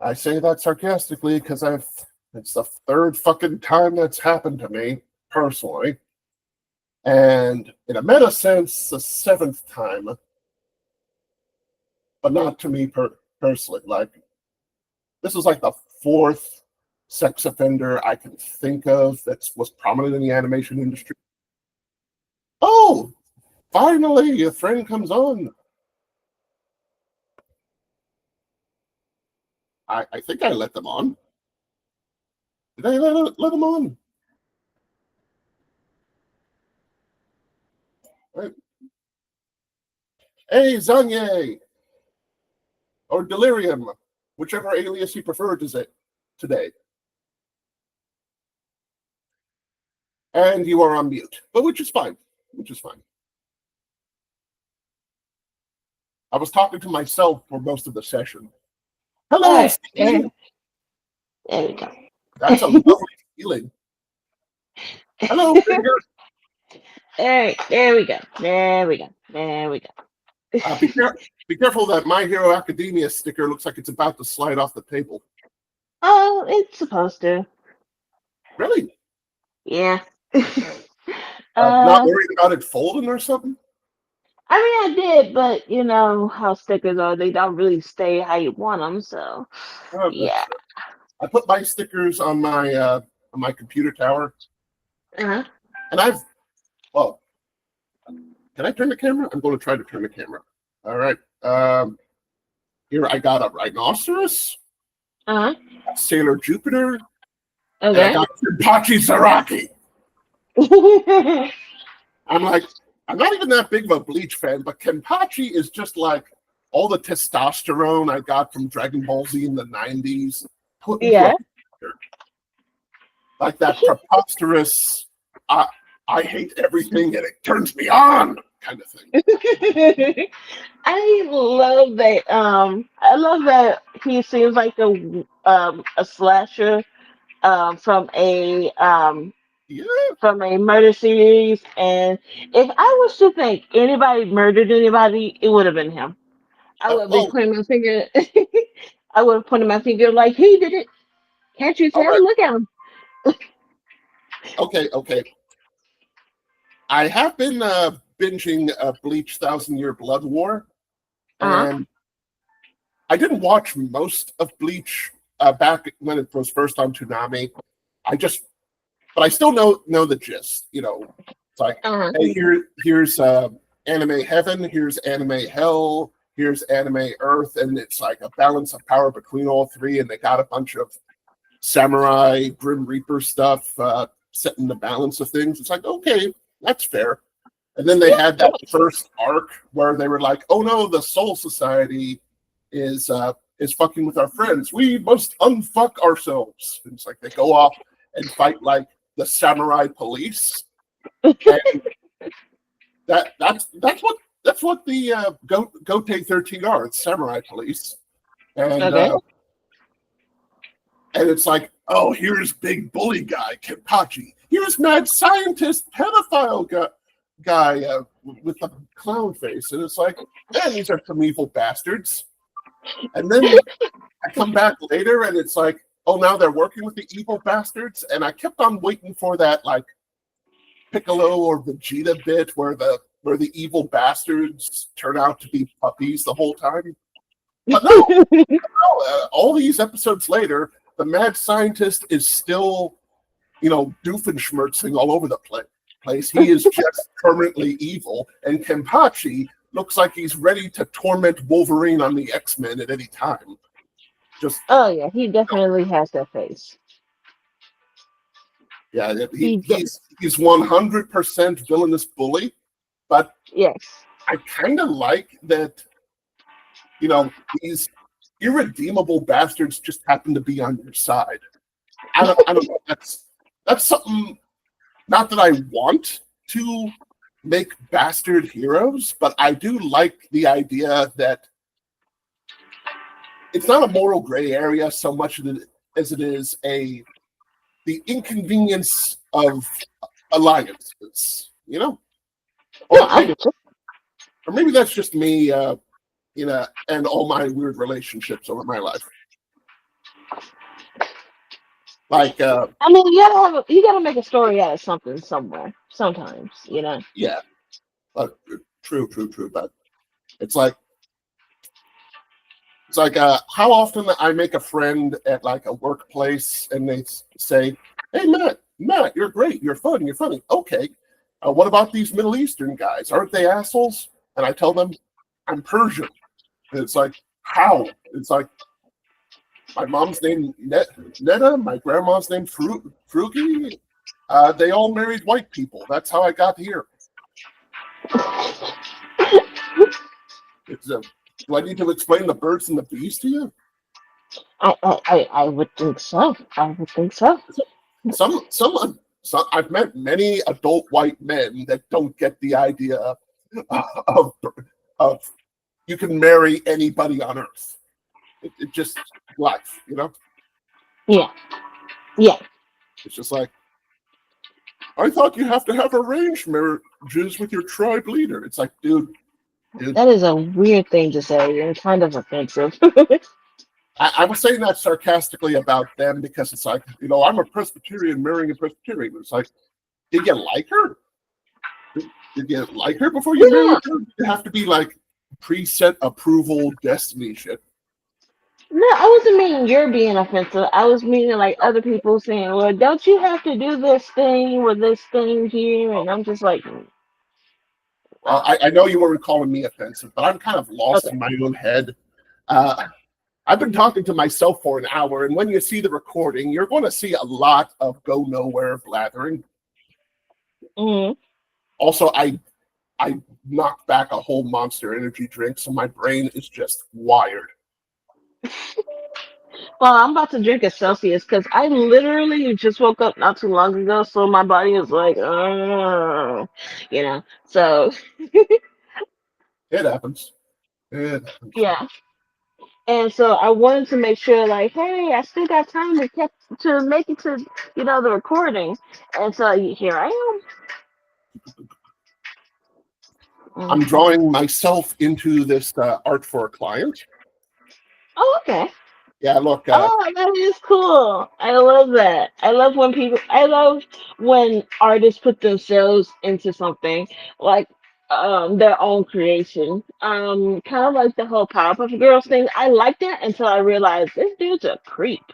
I say that sarcastically because it's the third fucking time that's happened to me personally. And in a meta sense, the seventh time, but not to me personally. Like, this is like the fourth sex offender I can think of that was prominent in the animation industry. Oh, finally, a friend comes on. I think I let them on. Did I let them on? Right. Hey, Zanye! Or Delirium, whichever alias you prefer today. And you are on mute, but which is fine. I was talking to myself for most of the session. Hello, right, Steve. there we go. That's a lovely feeling. Hello, Finger. There we go. Be careful that My Hero Academia sticker looks like it's about to slide off the table. Oh, it's supposed to. Really? Yeah. Not worried about it folding or something? I mean, I did, but you know how stickers are. They don't really stay how you want them, so yeah. I put my stickers on my computer tower. Uh-huh. And can I turn the camera? I'm going to try to turn the camera. All right. Here I got a rhinoceros, Uh-huh. Sailor Jupiter, and Okay. I got Kenpachi Zaraki. I'm not even that big of a Bleach fan, but Kenpachi is just like all the testosterone I got from Dragon Ball Z in the 90s. Put into Yeah. like that preposterous, I hate everything and it turns me on kind of thing. I love that. I love that he seems like a slasher from Yeah. from a murder series, and if I was to think anybody murdered anybody, it would have been him. I would have been pointing my finger. I would have pointed my finger like he did it. Can't you tell? Right. Look at him. Okay. I have been binging Bleach Thousand Year Blood War, and I didn't watch most of Bleach back when it was first on Toonami. But I still know the gist. You know, it's like, hey, here's anime heaven, here's anime hell, here's anime earth, and it's like a balance of power between all three, and they got a bunch of samurai, Grim Reaper stuff setting the balance of things. It's like, okay, that's fair. And then they had that first arc where they were like, oh no, the Soul Society is fucking with our friends. We must unfuck ourselves. And it's like they go off and fight like the samurai police. And that's what the Gote 13 are. It's samurai police. and Okay. it's like, oh, here's big bully guy Kenpachi. Here's mad scientist pedophile guy with a clown face, and it's like, man, these are some evil bastards. And then I come back later, and it's like, oh, now they're working with the evil bastards, and I kept on waiting for that like Piccolo or Vegeta bit where the evil bastards turn out to be puppies the whole time. But no, all these episodes later, the mad scientist is still, doofenshmirtzing all over the place. He is just permanently evil, and Kenpachi looks like he's ready to torment Wolverine on the X-Men at any time. Just Oh yeah, he definitely has that face. yeah, he's 100% villainous bully, but Yes. I kind of like that. These irredeemable bastards just happen to be on your side. I don't know. That's something. Not that I want to make bastard heroes, but I do like the idea that it's not a moral gray area so much as it is the inconvenience of alliances. No, I get you. Or maybe that's just me. And all my weird relationships over my life. Like, I mean, you gotta make a story out of something somewhere. Sometimes, yeah, but true. But it's like how often I make a friend at like a workplace and they say, "Hey, Matt, you're great, you're fun, you're funny." Okay, what about these Middle Eastern guys? Aren't they assholes? And I tell them, I'm Persian. And it's like, how? It's like, my mom's name Netta, my grandma's name Frugi. They all married white people. That's how I got here. Do I need to explain the birds and the bees to you? I would think so. I would think so. Some I've met many adult white men that don't get the idea of you can marry anybody on Earth. It just life, Yeah. Yeah. It's just like, I thought you have to have arranged marriages with your tribe leader. It's like, dude. That is a weird thing to say and kind of offensive. I was saying that sarcastically about them because it's like, I'm a Presbyterian marrying a Presbyterian. It's like, did you like her? Did you like her before you married her? You have to be like preset approval destiny shit. No, I wasn't meaning you're being offensive. I was meaning like other people saying, well, don't you have to do this thing with this thing here? And I'm just like, Well, I know you weren't calling me offensive, but I'm kind of lost in my own head. I've been talking to myself for an hour, and when you see the recording, you're going to see a lot of go nowhere blathering. mm-hmm. Also, I knocked back a whole Monster Energy drink, so my brain is just wired. Well, I'm about to drink a Celsius because I literally just woke up not too long ago, so my body is like, So It happens. yeah, and so I wanted to make sure, like, hey, I still got time to make it to the recording, and so here I am. I'm drawing myself into this art for a client. Oh, okay. Yeah, look. Oh, that is cool. I love that. I love when artists put themselves into something like their own creation. Kind of like the whole Powerpuff Girls thing. I liked it until I realized this dude's a creep.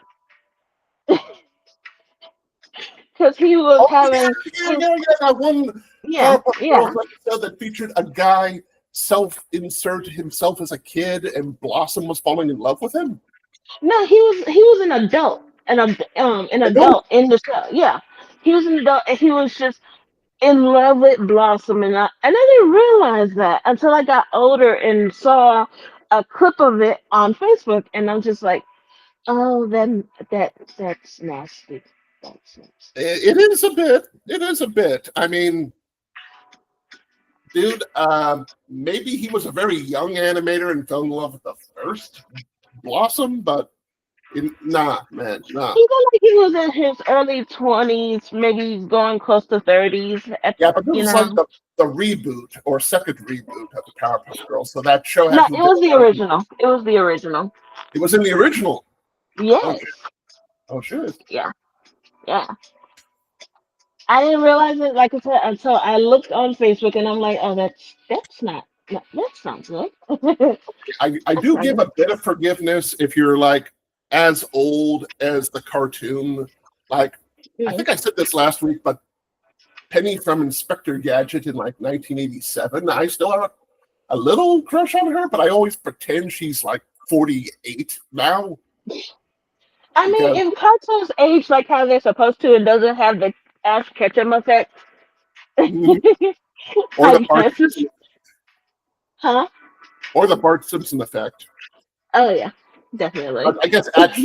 Because he was having that one Powerpuff Girls episode that featured a guy self-insert himself as a kid, and Blossom was falling in love with him. No, he was an adult, an adult in the show. Yeah, he was an adult, and he was just in love with Blossom, and I didn't realize that until I got older and saw a clip of it on Facebook, and I'm just like, oh, that's nasty. That's nasty. It is a bit. It is a bit. I mean, dude, maybe he was a very young animator and fell in love with the first, Blossom, but nah, man, nah. He looked like he was in his early 20s, maybe going close to 30s. Yeah, but this You was like know, the reboot or second reboot of the Powerpuff Girls. So that show no, it hasn't been was the around. original. It was the original. It was in the original. Oh Yes, shit. Oh shit. yeah, yeah. I didn't realize it, like I said, until I looked on Facebook, and I'm like, oh, that's not, that's not good. I That's do not give good. a bit of forgiveness if you're like as old as the cartoon. Like I Mm. think I said this last week, but Penny from Inspector Gadget in like 1987. I still have a little crush on her, but I always pretend she's like 48 now I because mean, if cartoons age like how they're supposed to, and doesn't have the Ash Ketchum effect, Mhm. or I the Bart guess it's, huh? or the Bart Simpson effect. Oh yeah, definitely. But I guess Ash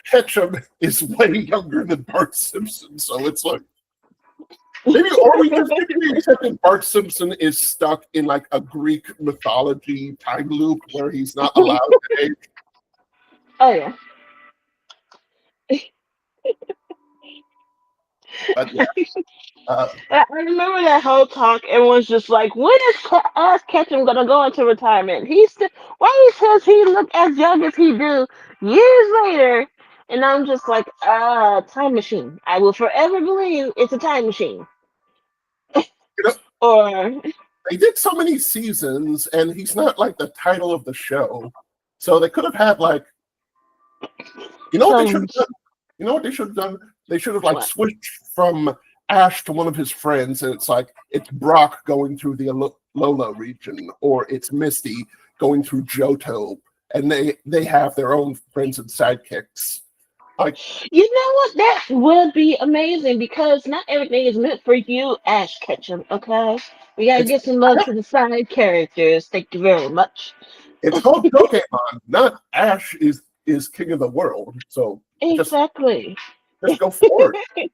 Ketchum is way younger than Bart Simpson, so it's like maybe, or we accept that Bart Simpson is stuck in like a Greek mythology time loop where he's not allowed to age. Oh yeah. But yeah, uh, I remember that whole talk. It was just like, when is Ash Ketchum gonna go into retirement? Why he says he look as young as he do years later, and I'm just like, time machine. I will forever believe it's a time machine. you know, Or they did so many seasons, and he's not like the title of the show, so they could have had like, you know what they should some have done? You know what they should have done? They should have like what? switched from Ash to one of his friends, and it's like it's Brock going through the Lola region, or it's Misty going through Johto, and they have their own friends and sidekicks. Like, You know what? That would be amazing because not everything is meant for you, Ash Ketchum. Okay, we gotta it's get some love to the side characters. Thank you very much. it's called Pokemon, not Ash is king of the world. So just Exactly. just go for it.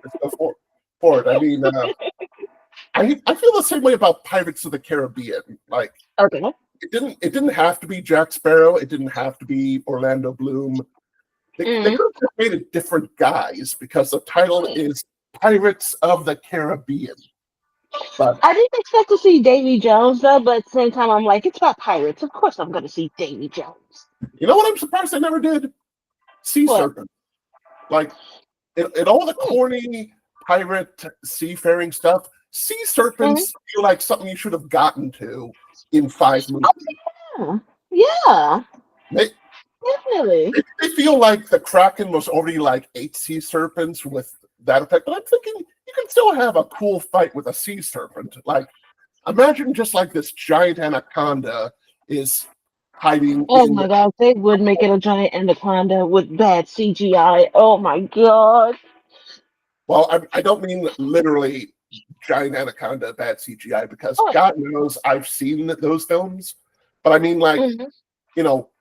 Just go for it. I mean, I feel the same way about Pirates of the Caribbean. Like Okay. it didn't have to be Jack Sparrow. It didn't have to be Orlando Bloom. They Mm. could have just made it different guys because the title is Pirates of the Caribbean. But I didn't expect to see Davy Jones though, but at the same time, I'm like, it's about pirates. Of course, I'm gonna see Davy Jones. you know what I'm surprised they never did? Sea What? Serpent. Like in all the Hmm. corny pirate seafaring stuff, sea Mhm. serpents feel like something you should have gotten to in 5 movies. Yeah. Yeah. They, Definitely. they feel like the Kraken was already like 8 sea serpents with that effect, but I'm thinking you can still have a cool fight with a sea serpent. Like, imagine just like this giant anaconda is hiding Oh in. my God, they would make it a giant anaconda with bad CGI. Oh my God. Well, I don't mean literally giant anaconda bad CGI because Oh. God knows I've seen those films, but I mean like Mhm.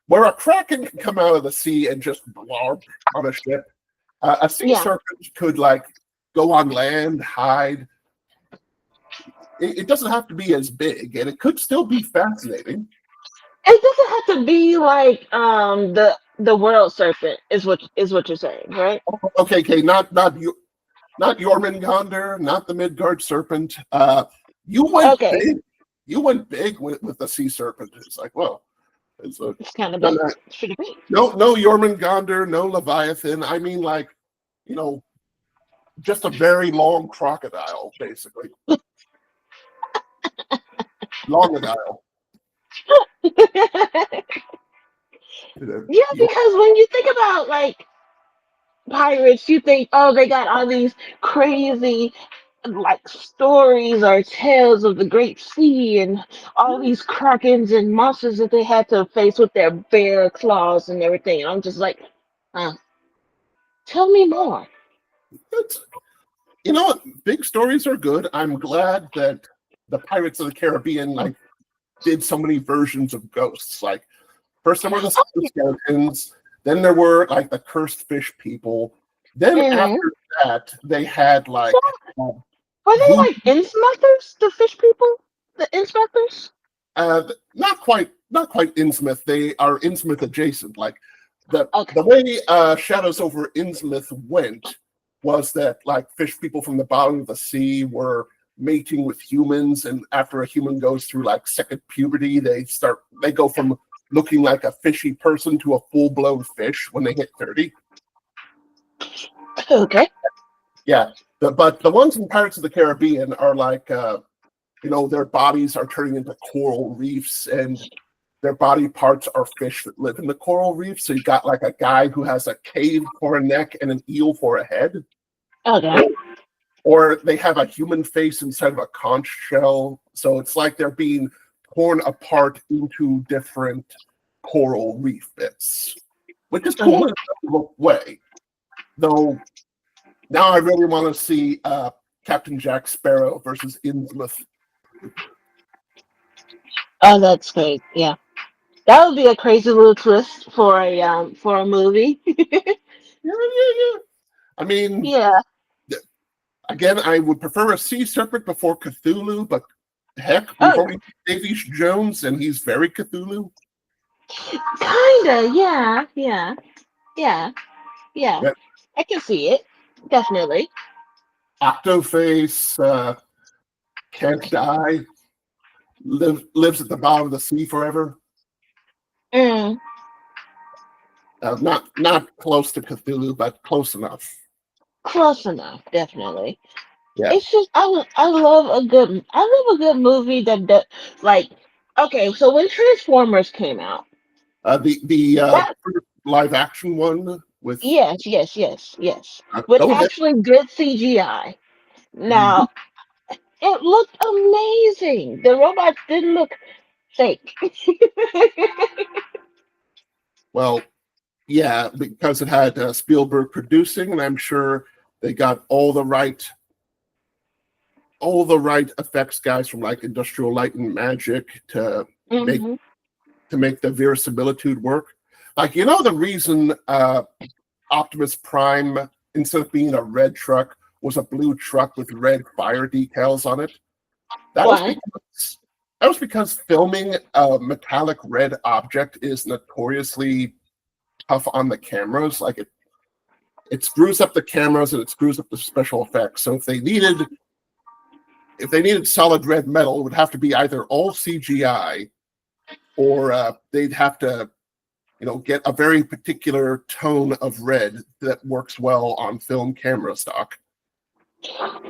where a kraken can come out of the sea and just blarp on a ship. A sea Yeah. serpent could like go on land, hide. It doesn't have to be as big, and it could still be fascinating. It doesn't have to be like the world serpent is what you're saying, right? Okay, not Jormungandr, not the Midgard serpent. You went Okay. big. You went big with the sea serpent. It's like, well, it's a, It's kind of no, big. It's pretty big. no Jormungandr, no Leviathan. I mean, like, you know, just a very long crocodile, basically. Longadile. Yeah, because when you think about like pirates, you think, oh, they got all these crazy like stories or tales of the great sea and all these krakens and monsters that they had to face with their bare claws and everything. And I'm just like, uh, tell me more. It's, you know what? Big stories are good. I'm glad that the Pirates of the Caribbean like did so many versions of ghosts. Like first there were the skeletons, then there were like the cursed fish people. Then Mhm. after that, they had like So, were they voodoo, like inspectors, the fish people? The inspectors? not quite not quite Innsmouth. They are Innsmouth adjacent. Like the Okay. way Shadows over Innsmouth went was that like fish people from the bottom of the sea were mating with humans, and after a human goes through like second puberty, they go from looking like a fishy person to a full-blown fish when they hit 30. Okay. Yeah. But the ones in Pirates of the Caribbean are like their bodies are turning into coral reefs, and their body parts are fish that live in the coral reef. So you got like a guy who has a cave for a neck and an eel for a head. Okay. Or they have a human face inside of a conch shell. So it's like they're being torn apart into different coral reef bits, which is cool in a way. Though now I really want to see Captain Jack Sparrow versus Innsmouth. Oh, that's great. Yeah, that would be a crazy little twist for a movie. Yeah. I mean, Yeah. again, I would prefer a sea serpent before Cthulhu, but heck, we've Oh, already Davies Jones, and he's very Cthulhu. kinda. Yeah. Yeah. Yeah. Yeah. Yeah. I can see it. Definitely. Octoface can't die, lives at the bottom of the sea forever. Mm. Not close to Cthulhu, but close enough. Close enough. Definitely. Yeah. It's just I love a good movie that like okay, so when Transformers came out, The that live action one with yes, with go ahead. actually good CGI. Mhm. Now it looked amazing. The robots didn't look fake. Well, yeah, because it had Spielberg producing, and I'm sure they got all the right effects guys from like Industrial Light and Magic to make Hmm. the verisimilitude work. Like the reason Optimus Prime, instead of being a red truck, was a blue truck with red fire decals on it. That was Why? because filming a metallic red object is notoriously tough on the cameras. Like it screws up the cameras and it screws up the special effects. So if they needed solid red metal, it would have to be either all CGI, or they'd have to get a very particular tone of red that works well on film camera stock.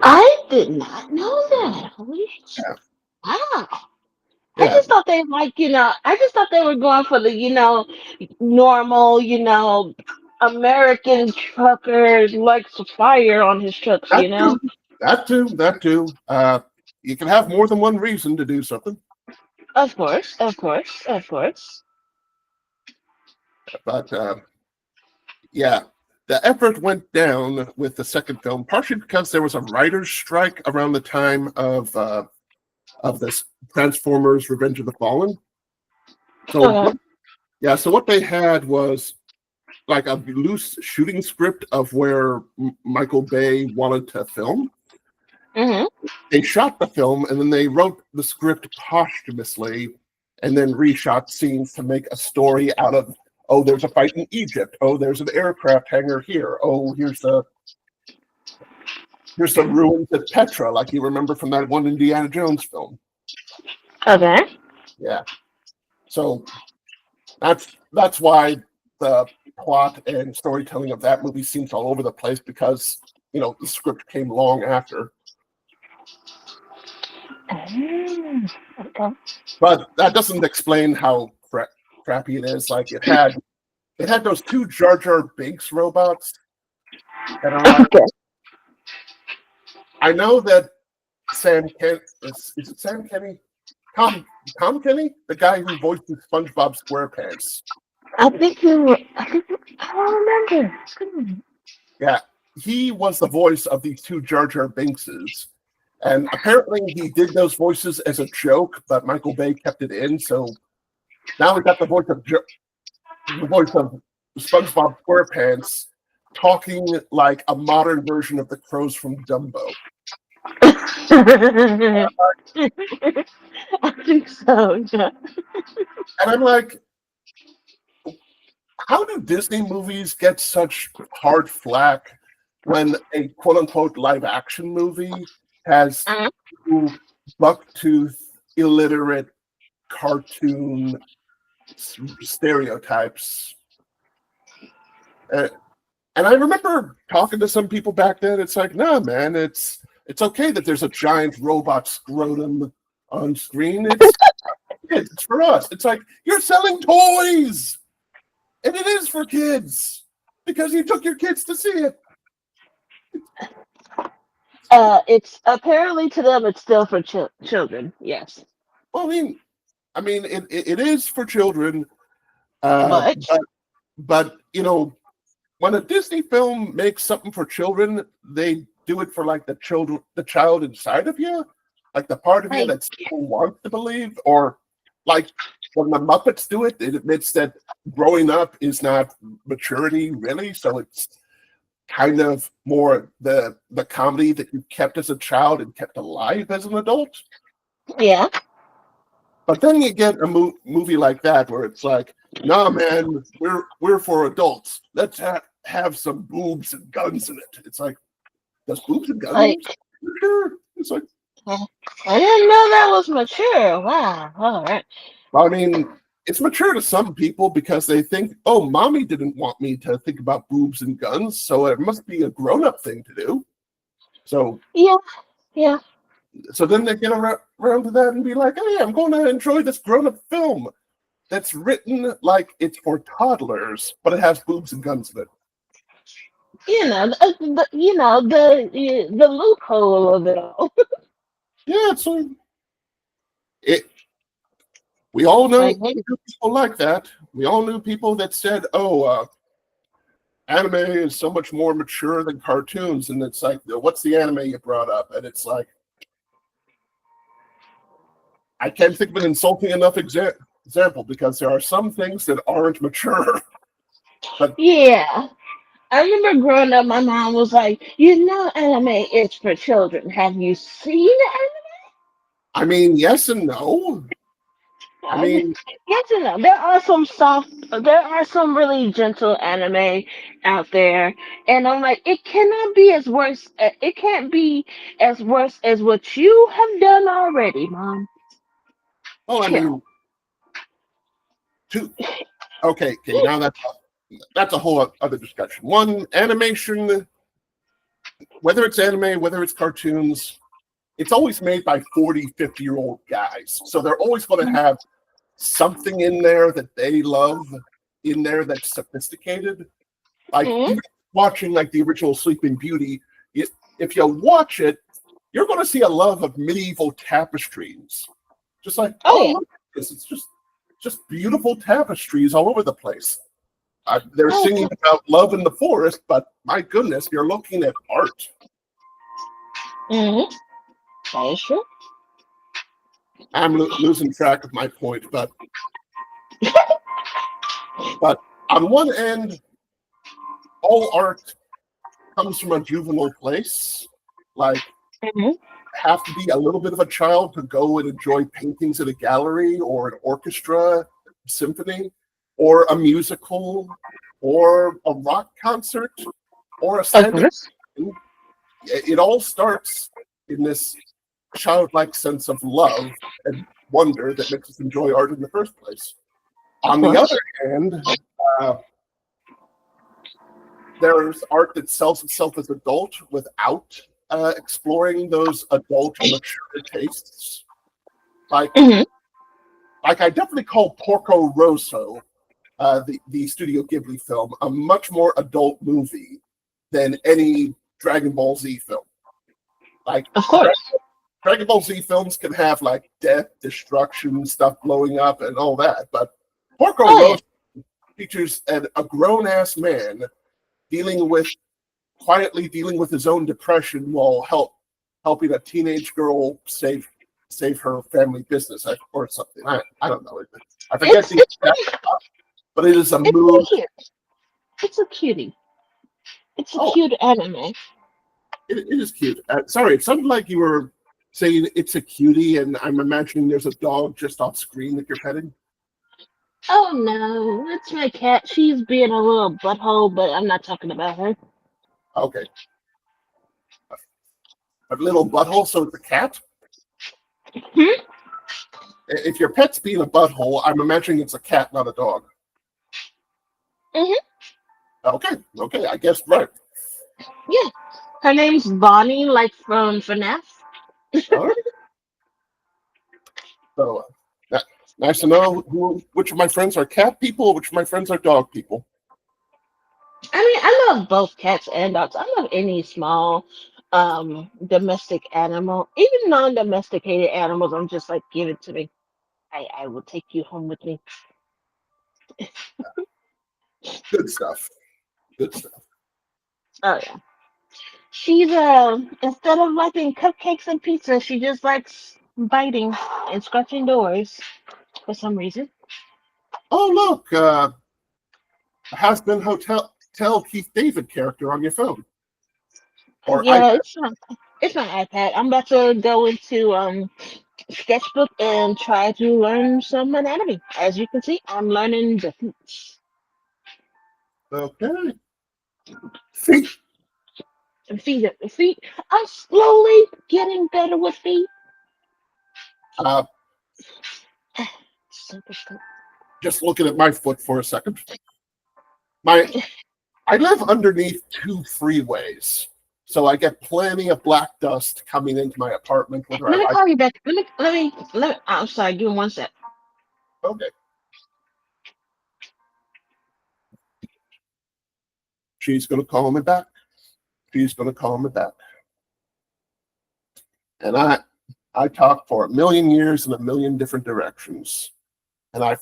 I did not know that. Holy Yeah. wow. I Yeah. just thought I just thought they were going for the, normal, American trucker likes fire on his trucks, That too. That too. You can have more than one reason to do something. Of course, of course, of course. But yeah, the effort went down with the second film, partially because there was a writer's strike around the time of this Transformers: Revenge of the Fallen. So so what they had was like a loose shooting script of where Michael Bay wanted to film. Hmm. They shot the film and then they wrote the script posthumously and then reshot scenes to make a story out of, oh, there's a fight in Egypt. Oh, there's an aircraft hangar here. Oh, here's the ruins at Petra, like you remember from that one Indiana Jones film. Okay. Yeah. So that's why the plot and storytelling of that movie seems all over the place, because the script came long after. Okay. But that doesn't explain how crappy it is. Like it had those two Jar Jar Binks robots that are like, Okay. I know that Sam Ken is it Sam Kenny? Tom Kenny? The guy who voices SpongeBob SquarePants. I don't remember. Yeah. He was the voice of these two Jar Jar Binkses. And apparently he did those voices as a joke, but Michael Bay kept it in. So now we got the voice of SpongeBob SquarePants talking like a modern version of the crows from Dumbo. I think so. Yeah. And I'm like, how do Disney movies get such hard flack when a quote unquote live action movie has Mhm. two bucktooth, illiterate cartoon stereotypes? Uh, and I remember talking to some people back then. It's like, no, man, it's okay that there's a giant robot scrotum on screen. It's for us. It's like you're selling toys, and it is for kids because you took your kids to see it. It's apparently to them it's still for children. Yes, Well, it is for children, uh, but but but when a Disney film makes something for children, they do it for like the child inside of you, like the part of you like that still wants to believe, or like when the Muppets do it, it admits that growing up is not maturity really, so it's kind of more the comedy that you kept as a child and kept alive as an adult. yeah, But then you get a movie like that where it's like, nah, man, we're for adults. Let's have some boobs and guns in it. It's like, does boobs and guns? like Sure. It's like, I didn't know that was mature. Wow. All right. I mean, it's mature to some people because they think, oh, mommy didn't want me to think about boobs and guns, so it must be a grown-up thing to do. So Yeah. Yeah. so then they get around to that and be like, hey, I'm going to enjoy this grown-up film that's written like it's for toddlers, but it has boobs and guns in it. The loophole of it all. Yeah, so it. We all Like, know hey, people like that. We all knew people that said, "Oh, anime is so much more mature than cartoons," and it's like, "What's the anime you brought up?" And it's like, I can't think of an insulting enough example because there are some things that aren't mature. But yeah. I remember growing up, my mom was like, anime is for children. Have you seen I mean, yes and no. I it? mean, Yes and no. There are some really gentle anime out there, and I'm like, it cannot be as worse. It can't be as worse as what you have done already, Mom. well, I Chill. mean, two. Okay. Now that's a whole other discussion. One, animation, whether it's anime, whether it's cartoons, it's always made by 40, 50-year-old guys. So they're always going to have something in there that they love in there that's sophisticated. Like Mhm. even watching like the original Sleeping Beauty, if you watch it, you're going to see a love of medieval tapestries. Just like, Oh oh, yeah. look at this. It's just beautiful tapestries all over the place. They're Oh, singing about love in the forest, but my goodness, you're looking at art. mm-hmm. That is true. I'm losing track of my point, but on one end, all art comes from a juvenile place. Like, Hmm. have to be a little bit of a child to go and enjoy paintings at a gallery or an orchestra symphony or a musical or a rock concert or a Of stand-up. course. It all starts in this childlike sense of love and wonder that makes us enjoy art in the first place. Of On the course. other hand, uh, there's art that sells itself as adult without exploring those adult mature tastes. Like, Hmm. like I definitely call Porco Rosso, the Studio Ghibli film, a much more adult movie than any Dragon Ball Z film. Like Of course. Dragon Ball Z films can have like death, destruction, stuff blowing up, and all that, but Porco Oh yeah. Rosso features a grown ass man dealing with quietly dealing with his own depression while helping a teenage girl save her family business or something. I don't know. I forget It's the it's exact, but it is a it's mood. pretty cute. It's a cutie. It's a Oh, cute anime. it is cute. Sorry, it sounded like you were saying it's a cutie, and I'm imagining there's a dog just off screen that you're petting. Oh no, it's my cat. She's being a little butthole, but I'm not talking about her. Okay, a little butthole. So it's a cat. Hmm? If your pet's being a butthole, I'm imagining it's a cat, not a dog. Hmm. Okay, okay, I guess right. Yeah. Her name's Bonnie, like from FNAF. All right. So nice to know which of my friends are cat people, which of my friends are dog people. I mean, I love both cats and dogs. I love any small domestic animal. Even non-domesticated animals, I'm just like, give it to me. I will take you home with me. Good stuff. Good stuff. Oh yeah. She's instead of liking cupcakes and pizza, she just likes biting and scratching doors for some reason. Oh look, has been hotel tell Keith David character on your phone or Yeah, iPad. it's my iPad. I'm about to go into sketchbook and try to learn some anatomy. As you can see, I'm learning the feet. Okay. See, Feet. I'm slowly getting better with feet. uh, Super stuff. just looking at my foot for a second. My I live underneath two freeways, so I get plenty of black dust coming into my apartment, whether I Let me like. call you back. Let me. I'm sorry. Give me one sec. Okay, she's gonna call me back. She's gonna call me back, and I talk for a million years in a million different directions, and I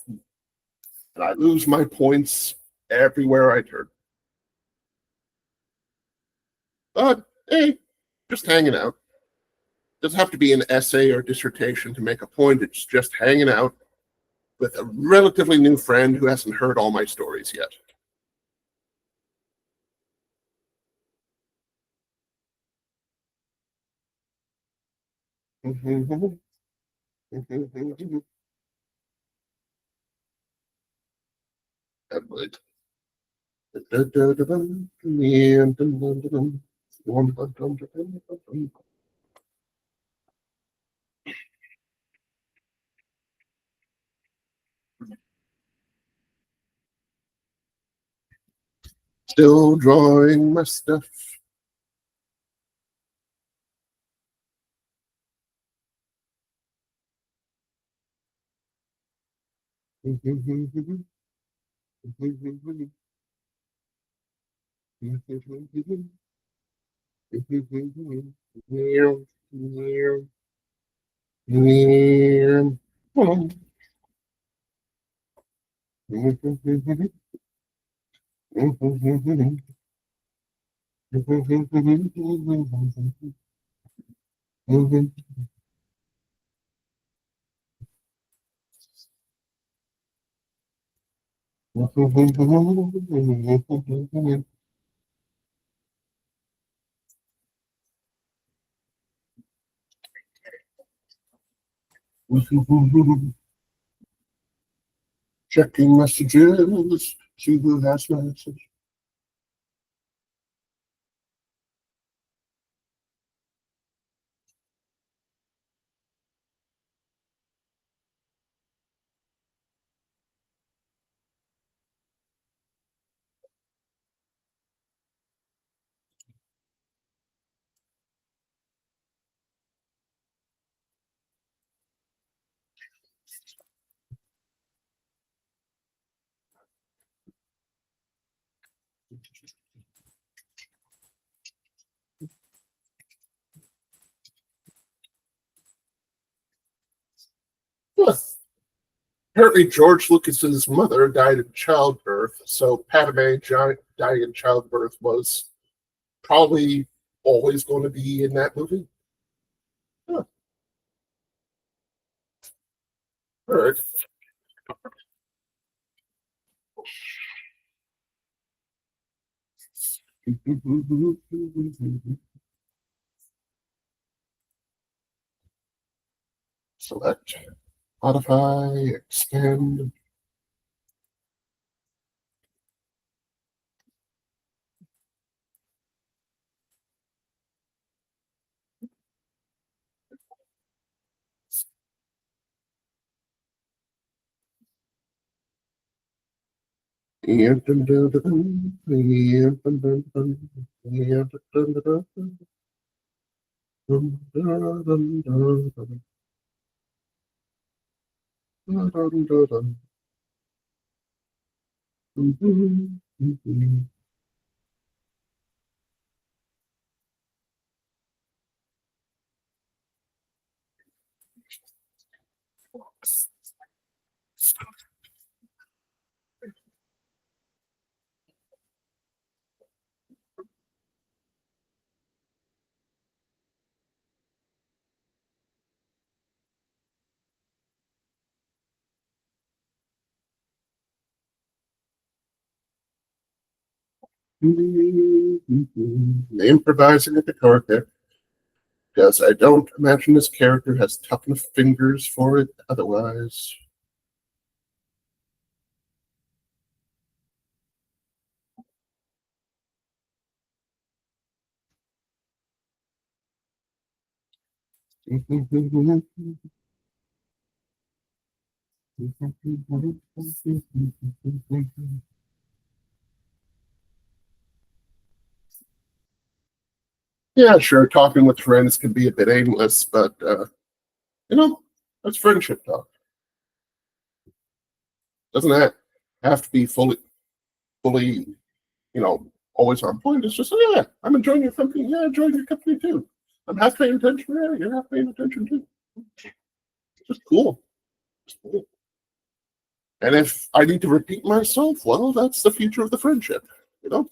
lose my points everywhere I turn. But hey, just hanging out. Doesn't have to be an essay or dissertation to make a point. It's just hanging out with a relatively new friend who hasn't heard all my stories yet. Still drawing my stuff. Checking messages, see who has messages. Apparently, George Lucas's mother died in childbirth, so Padme dying in childbirth was probably always going to be in that movie. Huh. All right. Select, modify, expand. Improvising a guitar pick, because I don't imagine this character has tough enough fingers for it otherwise. Yeah, sure, talking with friends can be a bit aimless, but that's friendship talk. Doesn't that have to be fully, always on point? It's just, oh, yeah, I'm enjoying your company. Yeah, enjoying your company too. I'm half paying attention. Yeah, you're half paying attention too. It's just cool. It's cool. And if I need to repeat myself, well, that's the future of the friendship, you know?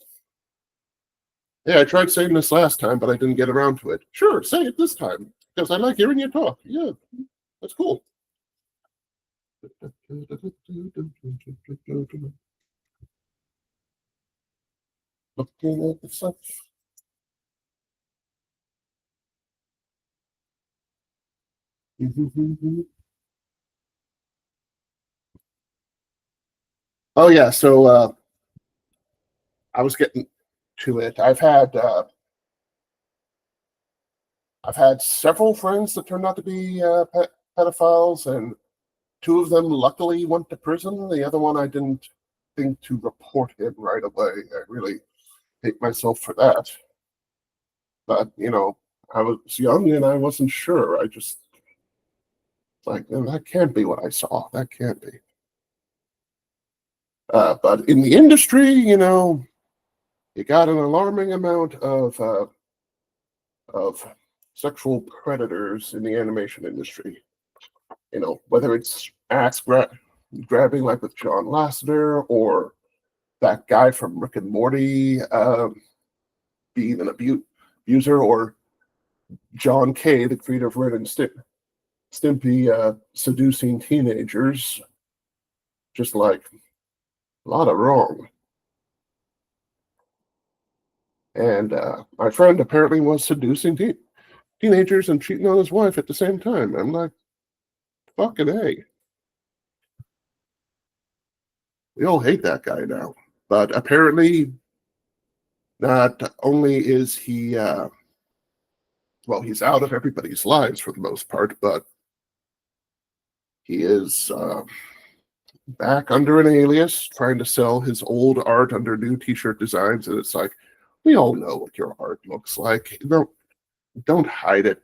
Yeah, I tried saying this last time, but I didn't get around to it. Sure, say it this time, because I like hearing you talk. Yeah, that's cool. Looking at the stuff. Oh yeah, so I was getting to it. I've had several friends that turned out to be pedophiles, and two of them luckily went to prison. The other one I didn't think to report him right away. I really hate myself for that. But I was young and I wasn't sure. I just like, that can't be what I saw. That can't be. But in the industry, you got an alarming amount of sexual predators in the animation industry. Whether it's grabbing like with John Lasseter, or that guy from Rick and Morty being an abuser, or John Kay, the creator of Ren and Stimpy, seducing teenagers. Just like a lot of wrong. And my friend apparently was seducing teenagers and cheating on his wife at the same time. I'm like, fucking A. We all hate that guy now. But apparently, not only is he, he's out of everybody's lives for the most part, but he is back under an alias, trying to sell his old art under new t-shirt designs. And it's like, we all know what your art looks like. Don't hide it.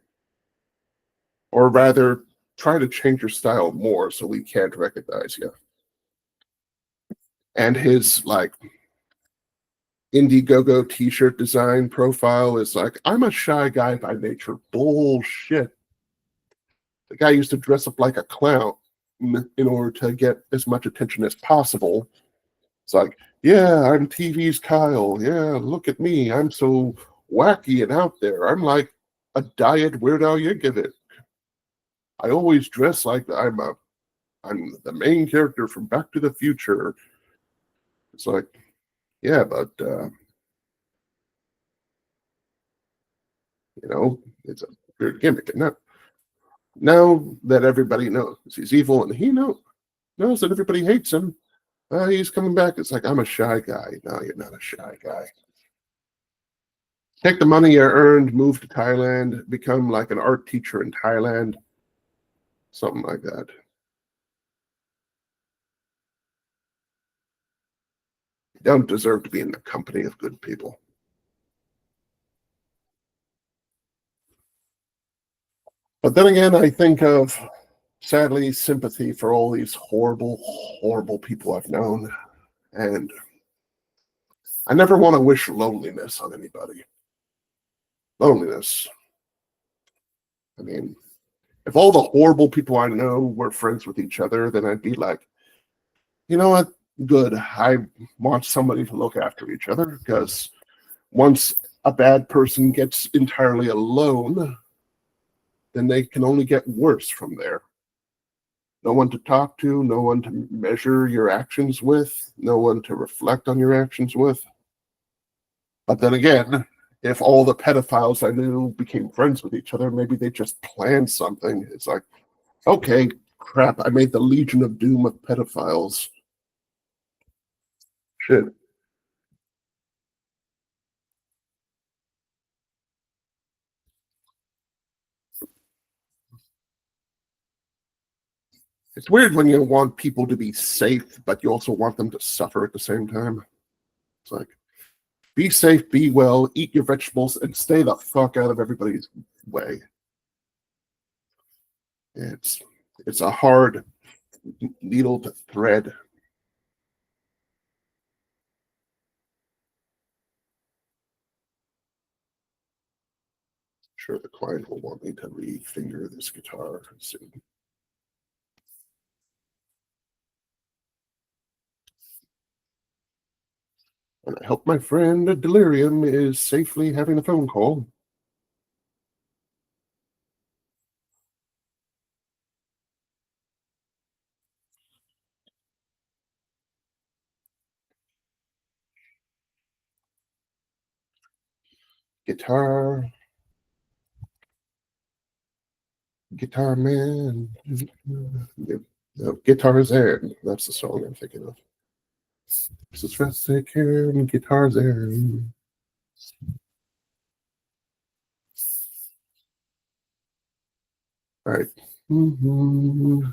Or rather, try to change your style more so we can't recognize you. And his Indiegogo t-shirt design profile is like, I'm a shy guy by nature. Bullshit. The guy used to dress up like a clown in order to get as much attention as possible. It's like, yeah, I'm TV's Kyle. Yeah, look at me. I'm so wacky and out there. I'm like a diet Weird Al Yankovic. I always dress like I'm the main character from Back to the Future. It's like, yeah, but it's a weird gimmick. And now that everybody knows he's evil, and he knows that everybody hates him, he's coming back. It's like, I'm a shy guy. No, you're not a shy guy. Take the money you earned, move to Thailand, become like an art teacher in Thailand, something like that. don't deserve to be in the company of good people. But then again, I think of, sadly, sympathy for all these horrible, horrible people I've known. And I never want to wish loneliness on anybody. Loneliness. I mean, if all the horrible people I know were friends with each other, then I'd be like, you know what? Good. I want somebody to look after each other, because once a bad person gets entirely alone, then they can only get worse from there. No one to talk to, no one to measure your actions with, no one to reflect on your actions with. But then again, if all the pedophiles I knew became friends with each other, maybe they just planned something. It's like, okay, crap, I made the Legion of Doom of pedophiles. Shit. It's weird when you want people to be safe, but you also want them to suffer at the same time. It's like, be safe, be well, eat your vegetables, and stay the fuck out of everybody's way. It's a hard needle to thread. Sure, the client will want me to refinger this guitar soon. And I hope my friend Delirium is safely having a phone call. Guitar Man. No, Guitar's End. That's the song I'm thinking of. This is Fantastic Care and Guitar's End. All right. Mm-hmm.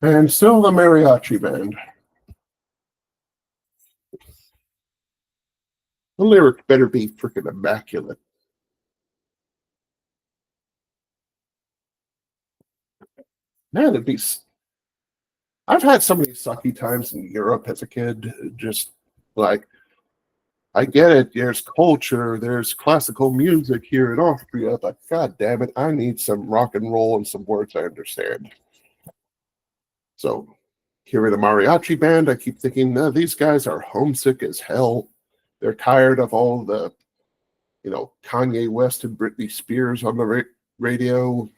And still the mariachi band. The lyric better be freaking immaculate. Man, it'd be. I've had so many sucky times in Europe as a kid. Just like, I get it. There's culture. There's classical music here in Austria, but god damn it, I need some rock and roll and some words I understand. So, hearing a mariachi band, I keep thinking, no, these guys are homesick as hell. They're tired of all the, Kanye West and Britney Spears on the radio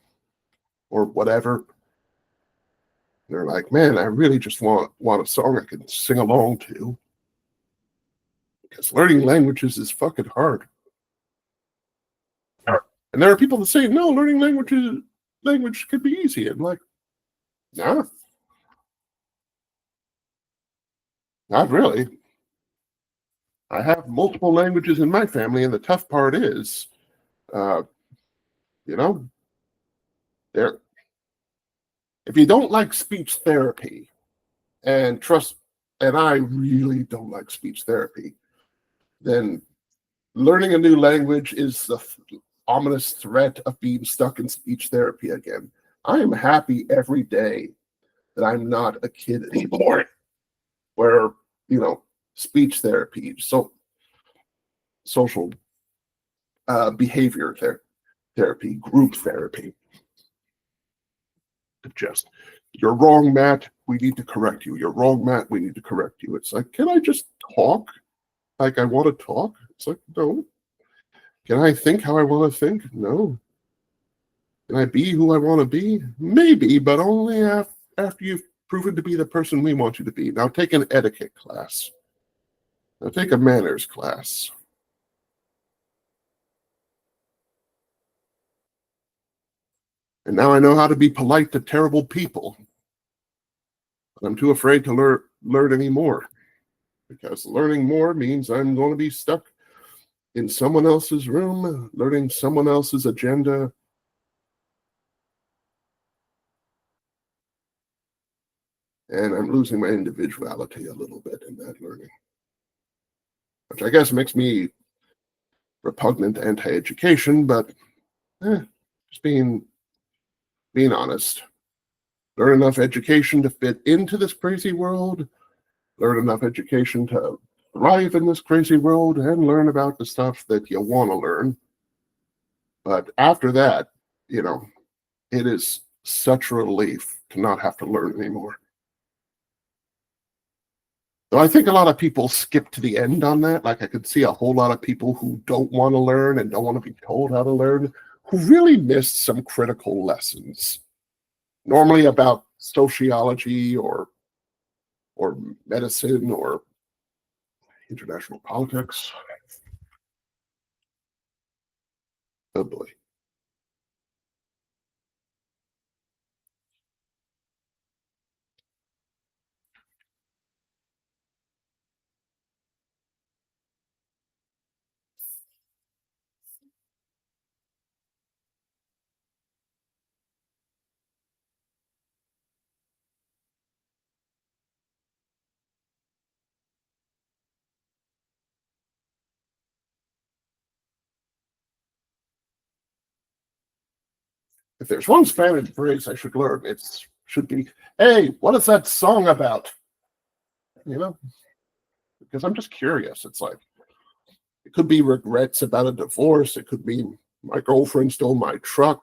or whatever. They're like, man, I really just want a song I can sing along to. Because learning languages is fucking hard. And there are people that say, no, learning language could be easy. And like, nah, not really. I have multiple languages in my family, and the tough part is, uh, there. If you don't like speech therapy, and I really don't like speech therapy, then learning a new language is the ominous threat of being stuck in speech therapy again. I am happy every day that I'm not a kid anymore, where, speech therapy, social behavior therapy, group therapy. Just, you're wrong, Matt. We need to correct you. You're wrong, Matt. We need to correct you. It's like, can I just talk like I want to talk? It's like, no. Can I think how I want to think? No. Can I be who I want to be? Maybe, but only after you've proven to be the person we want you to be. Now take an etiquette class. Now take a manners class. And now I know how to be polite to terrible people. But I'm too afraid to learn any more. Because learning more means I'm going to be stuck in someone else's room, learning someone else's agenda. And I'm losing my individuality a little bit in that learning, which I guess makes me repugnant anti-education, but just being honest. Learn enough education to fit into this crazy world, learn enough education to thrive in this crazy world, and learn about the stuff that you want to learn. But after that, it is such a relief to not have to learn anymore. So I think a lot of people skip to the end on that. Like I could see a whole lot of people who don't want to learn and don't want to be told how to learn, who really missed some critical lessons, normally about sociology or medicine or international politics. Oh boy. If there's one Spanish phrase I should learn, it should be, hey, what is that song about? Because I'm just curious. It's like, it could be regrets about a divorce. It could be my girlfriend stole my truck.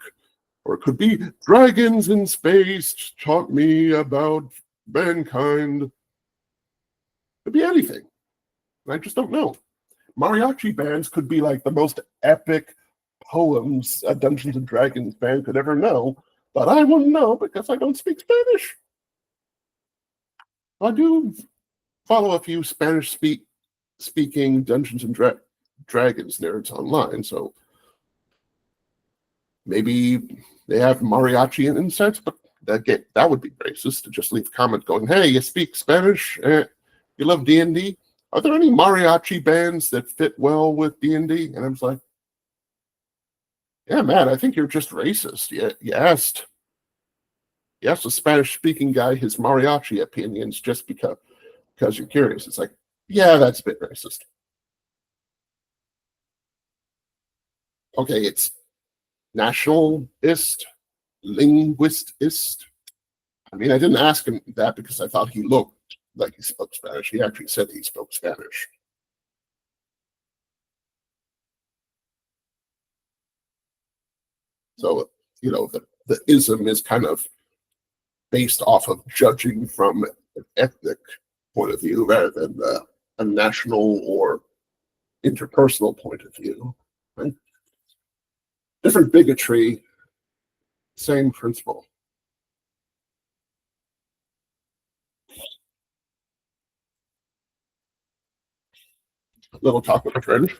Or it could be dragons in space taught me about mankind. It could be anything. I just don't know. Mariachi bands could be like the most epic poems a Dungeons and Dragons band could ever know, but I wouldn't know because I don't speak Spanish. I do follow a few Spanish speaking Dungeons and Dragons nerds online, so maybe they have mariachi insights, but that would be racist to just leave a comment going, hey, you speak Spanish, you love D&D. Are there any mariachi bands that fit well with D&D? And I was like, yeah, man, I think you're just racist. You asked a Spanish-speaking guy his mariachi opinions just because you're curious. It's like, yeah, that's a bit racist. Okay, it's nationalist, linguistist. I mean, I didn't ask him that because I thought he looked like he spoke Spanish. He actually said he spoke Spanish. So, the ism is kind of based off of judging from an ethnic point of view rather than a national or interpersonal point of view. Right? Different bigotry, same principle. Little talk with a friend.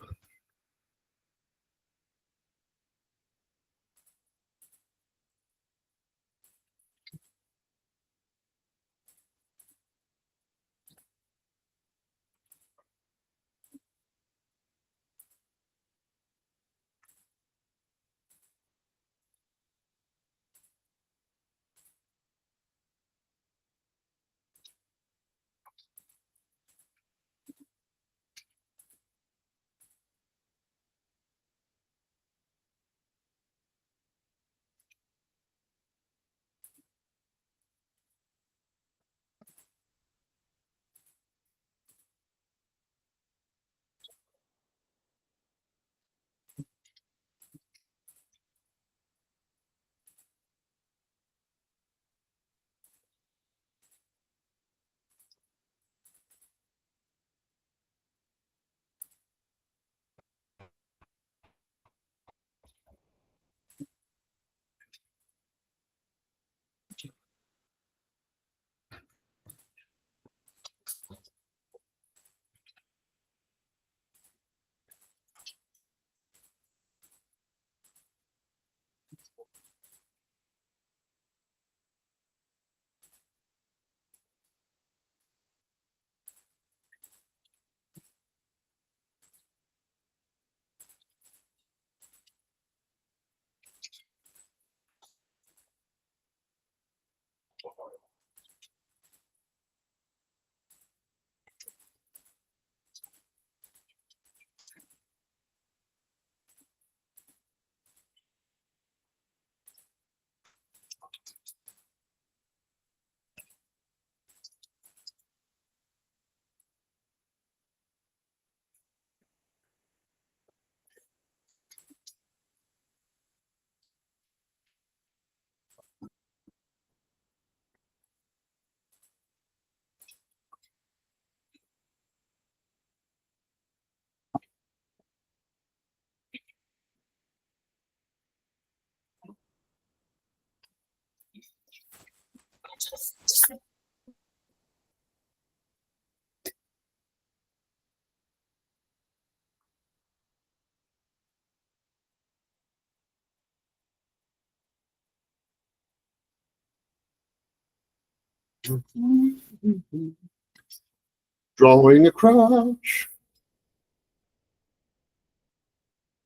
Drawing a crotch.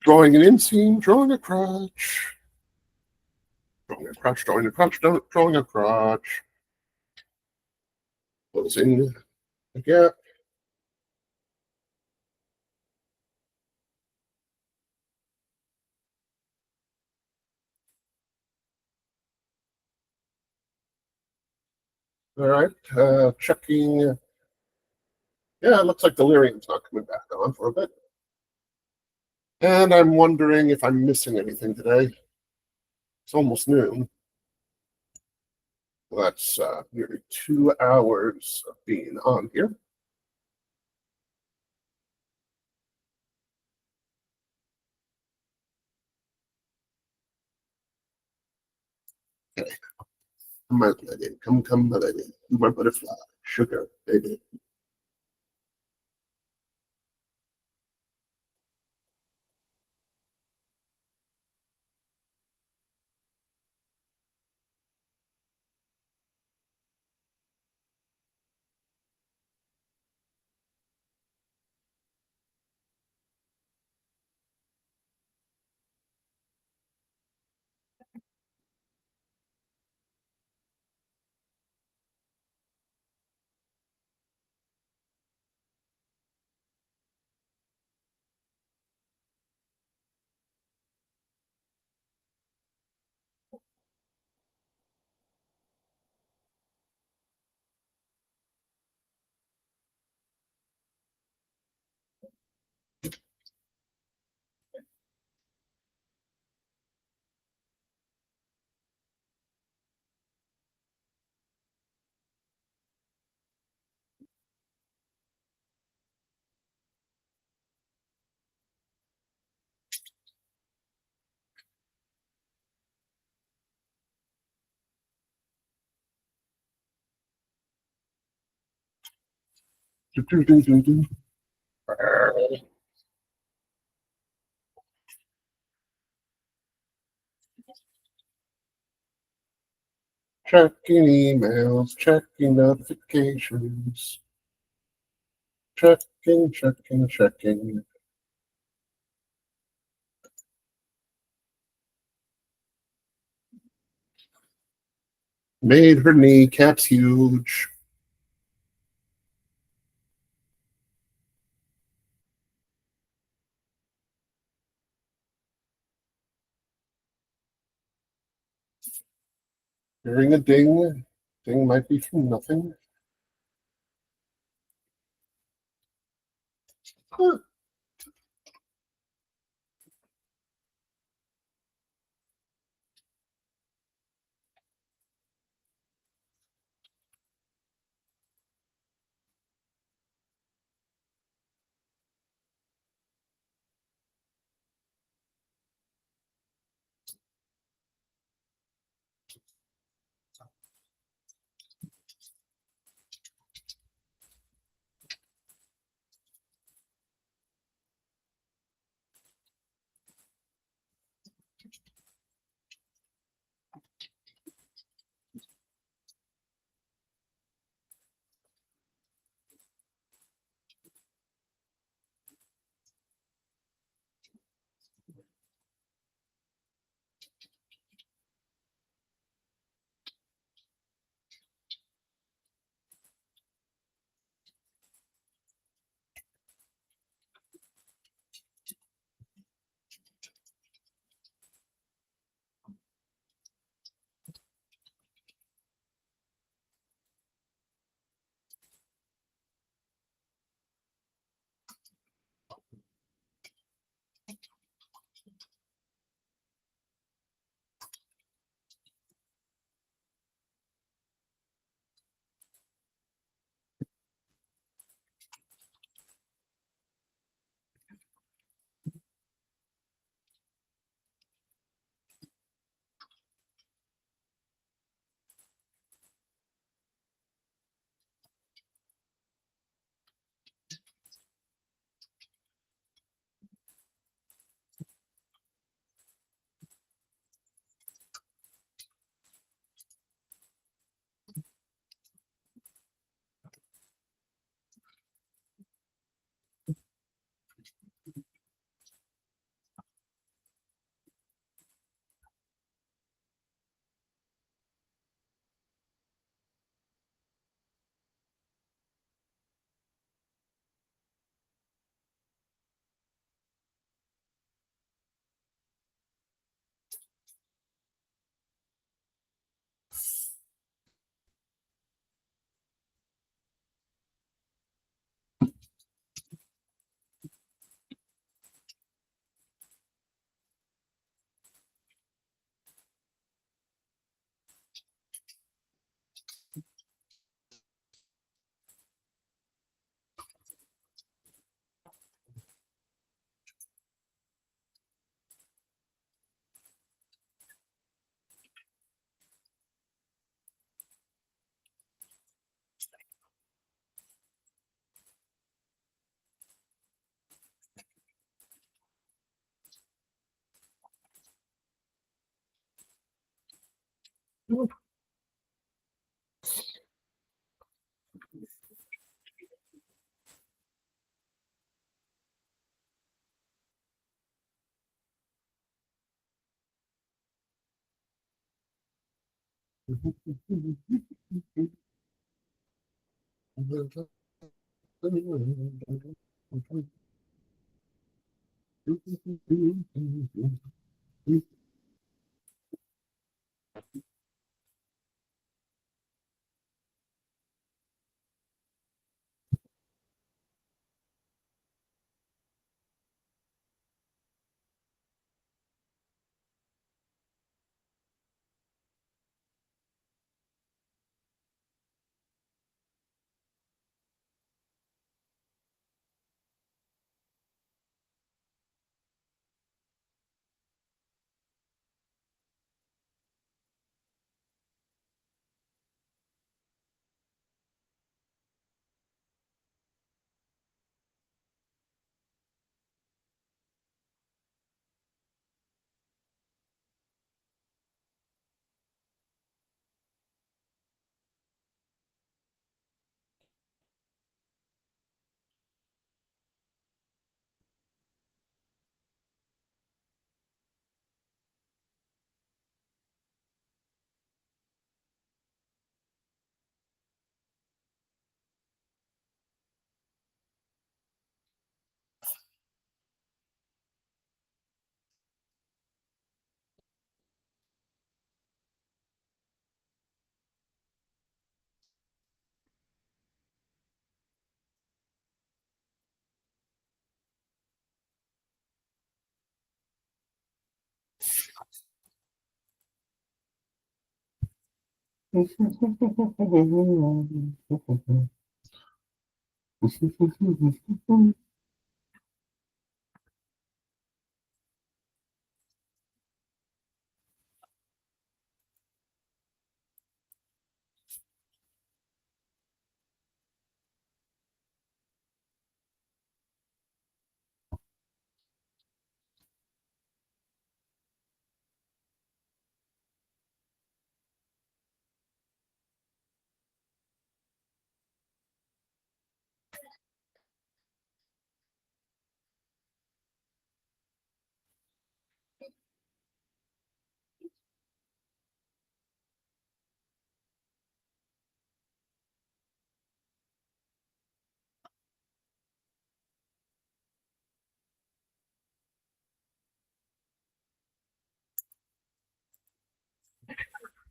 Drawing an inseam, drawing a crotch. Drawing a crotch, drawing a crotch, drawing a crotch. Closing the gap. All right, checking. Yeah, it looks like delirium's not coming back on for a bit. And I'm wondering if I'm missing anything today. It's almost noon. Well, that's nearly 2 hours of being on here. Okay. My lady, come, my lady. My butterfly, sugar, baby. Do, do, do, do, do. Checking emails, checking notifications. Checking. Made her kneecaps huge. Hearing a ding. Ding might be from nothing. Huh.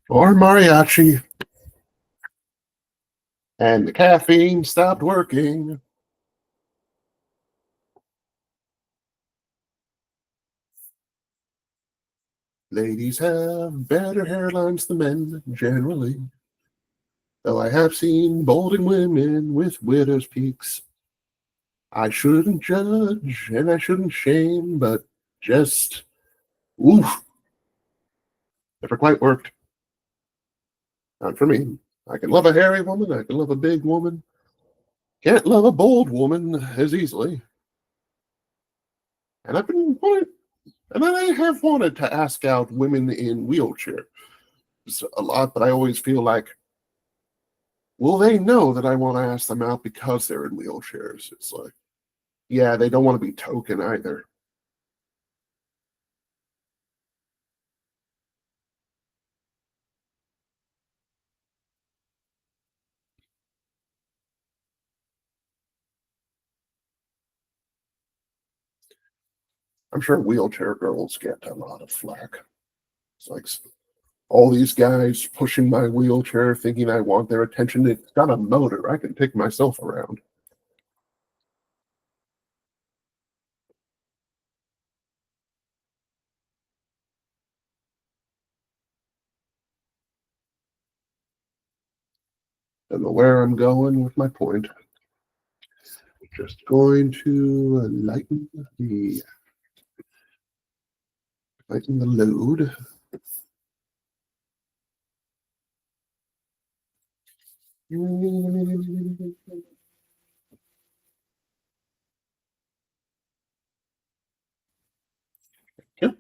Or mariachi. And the caffeine stopped working. Ladies have better hairlines than men, generally. Though I have seen bolden women with widow's peaks. I shouldn't judge and I shouldn't shame, but just, oof, never quite worked. Not for me. I can love a hairy woman, I can love a big woman. Can't love a bold woman as easily. And I've been wanting, and I have wanted to ask out women in wheelchairs a lot, but I always feel like, will they know that I want to ask them out because they're in wheelchairs? It's like, yeah, they don't want to be token either. I'm sure wheelchair girls get a lot of flack. It's like all these guys pushing my wheelchair thinking I want their attention. It's got a motor. I can take myself around. Don't know where I'm going with my point. Just going to lighten the load. Yep.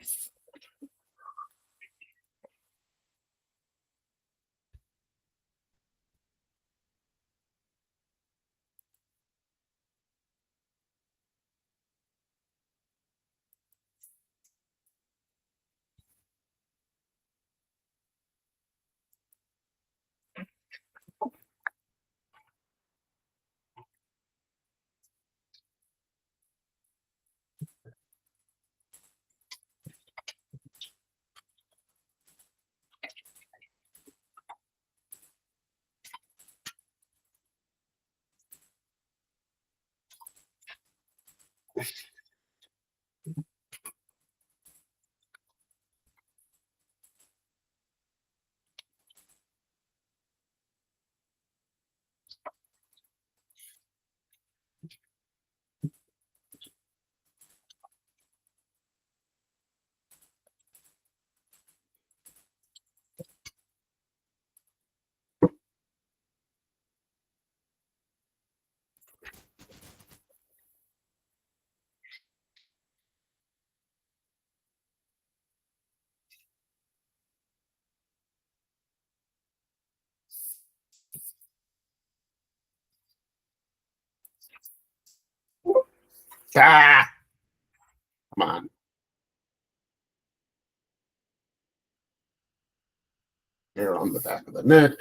Ah, come on. Hair on the back of the neck,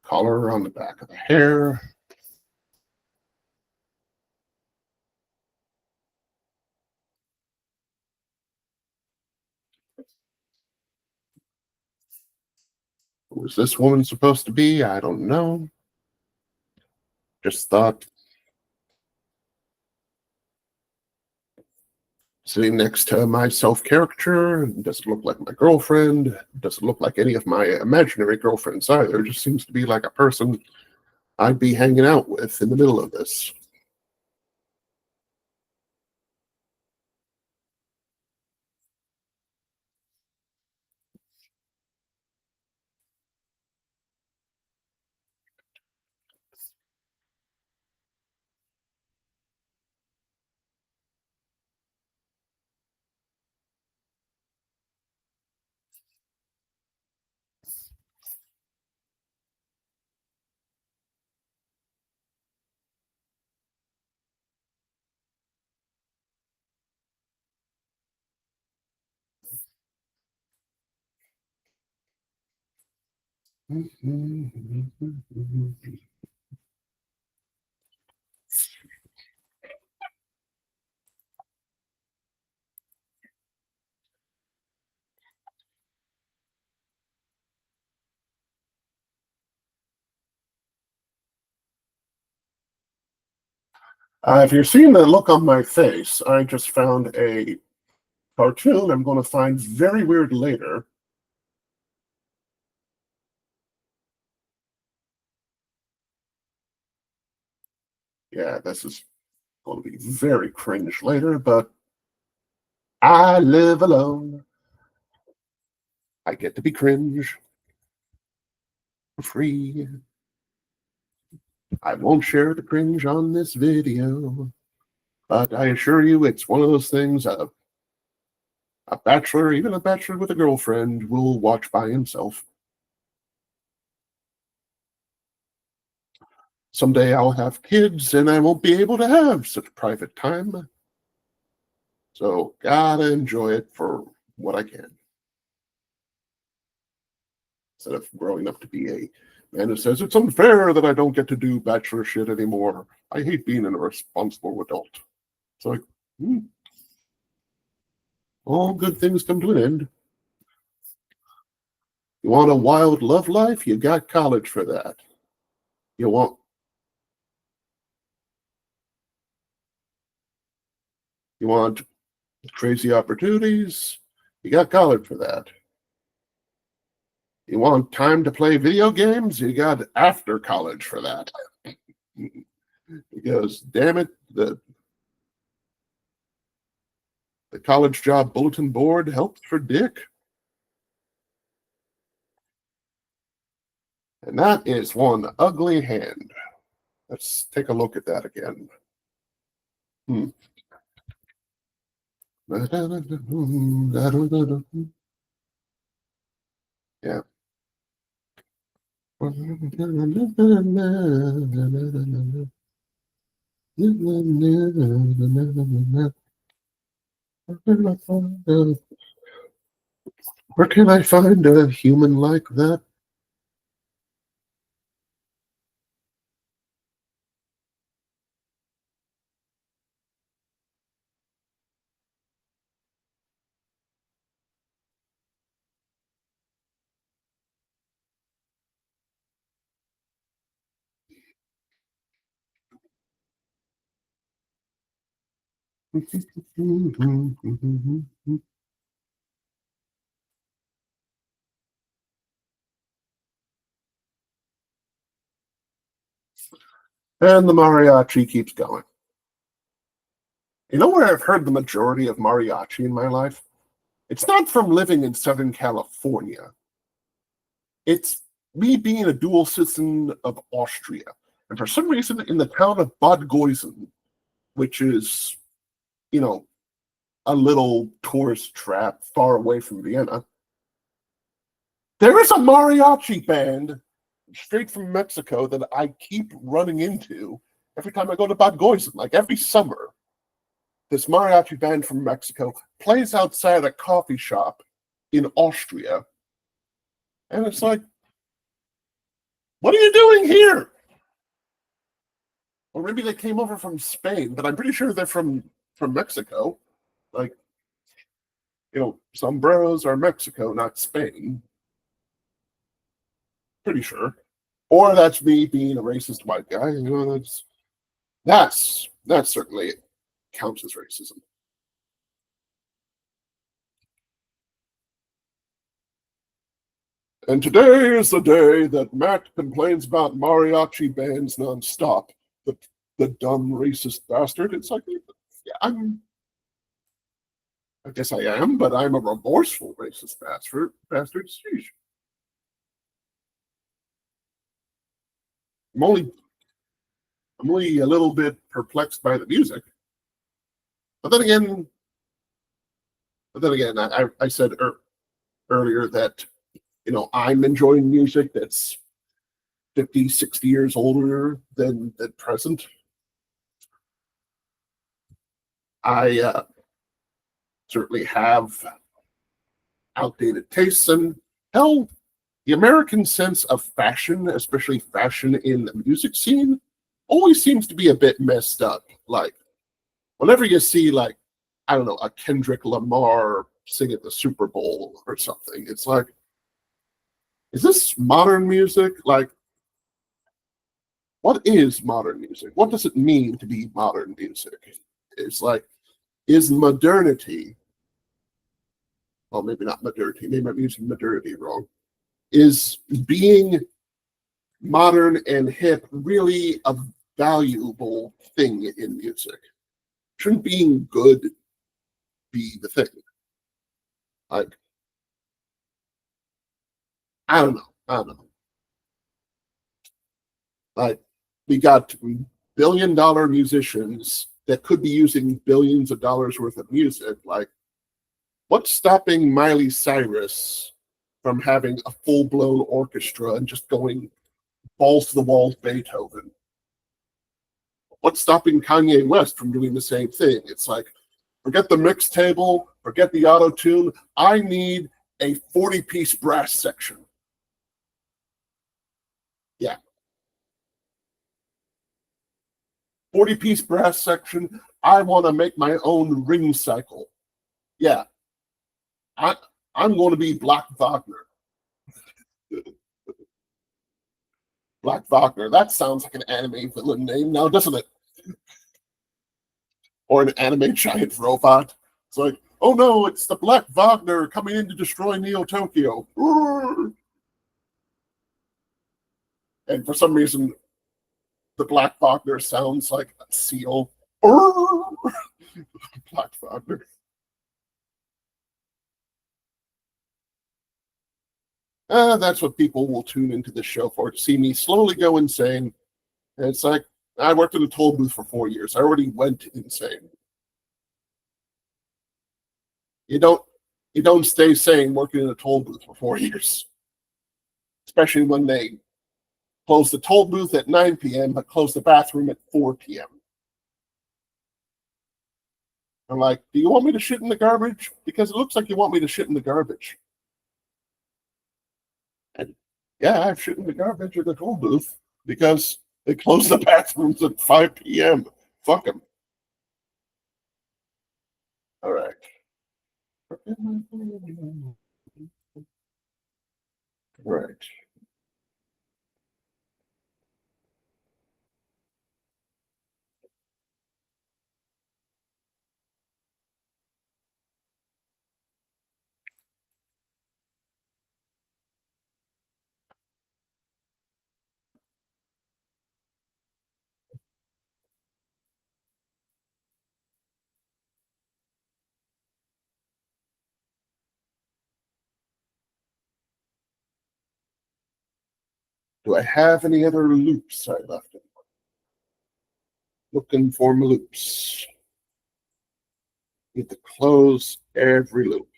collar on the back of the hair. Who is this woman supposed to be? I don't know. Just thought sitting next to my self caricature doesn't look like my girlfriend, doesn't look like any of my imaginary girlfriends either. Just seems to be like a person I'd be hanging out with in the middle of this. If you're seeing the look on my face, I just found a cartoon I'm going to find very weird later. Yeah, this is going to be very cringe later, but I live alone. I get to be cringe for free. I won't share the cringe on this video, but I assure you it's one of those things a bachelor, even a bachelor with a girlfriend, will watch by himself. Someday I'll have kids and I won't be able to have such private time. So, gotta enjoy it for what I can. Instead of growing up to be a man who says, it's unfair that I don't get to do bachelor shit anymore. I hate being an irresponsible adult. It's like, all good things come to an end. You want a wild love life? You got college for that. You want you want crazy opportunities? You got college for that. You want time to play video games? You got after college for that. Because damn it, the college job bulletin board helped for Dick. And that is one ugly hand. Let's take a look at that again. Yeah. Where can I find a human like that? And the mariachi keeps going. You know where I've heard the majority of mariachi in my life? It's not from living in Southern California. It's me being a dual citizen of Austria. And for some reason, in the town of Bad Goisen, which is, you know, a little tourist trap far away from Vienna, there is a mariachi band straight from Mexico that I keep running into every time I go to Bad Goisen. Like every summer, this mariachi band from Mexico plays outside a coffee shop in Austria. And it's like, what are you doing here? Or maybe they came over from Spain, but I'm pretty sure they're from Mexico. Like, sombreros are Mexico, not Spain. Pretty sure. Or that's me being a racist white guy. That's certainly counts as racism. And today is the day that Matt complains about mariachi bands nonstop. The dumb racist bastard. It's like, yeah, I guess I am, but I'm a remorseful racist bastard. Sheesh. I'm only I'm only a little bit perplexed by the music. But then again, I said earlier that I'm enjoying music that's 50, 60 years older than present. I certainly have outdated tastes, and hell, the American sense of fashion, especially fashion in the music scene, always seems to be a bit messed up. Like, whenever you see, like, I don't know, a Kendrick Lamar sing at the Super Bowl or something, it's like, is this modern music? Like, what is modern music? What does it mean to be modern music? It's like, is modernity, well, maybe not modernity, maybe I'm using modernity wrong. Is being modern and hip really a valuable thing in music? Shouldn't being good be the thing? Like, I don't know. I don't know. Like, we got billion-dollar musicians that could be using billions of dollars worth of music. Like, what's stopping Miley Cyrus from having a full-blown orchestra and just going balls to the walls Beethoven? What's stopping Kanye West from doing the same thing? It's like, forget the mix table, forget the auto tune. I need a 40-piece brass section. Yeah. 40-piece brass section. I want to make my own ring cycle. Yeah. I'm going to be Black Wagner. Black Wagner. That sounds like an anime villain name now, doesn't it? Or an anime giant robot. It's like, oh no, it's the Black Wagner coming in to destroy Neo Tokyo. And for some reason, the Black Wagner sounds like a seal. Black Wagner. That's what people will tune into the show for, to see me slowly go insane. And it's like, I worked in a toll booth for 4 years. I already went insane. You don't stay sane working in a toll booth for 4 years. Especially when they close the toll booth at 9 p.m. but close the bathroom at 4 p.m. I'm like, do you want me to shit in the garbage? Because it looks like you want me to shit in the garbage. And yeah, I've shit in the garbage at the toll booth because they close the bathrooms at 5 p.m. Fuck them. All right. Right. Do I have any other loops I left in? Looking for my loops. Need to close every loop.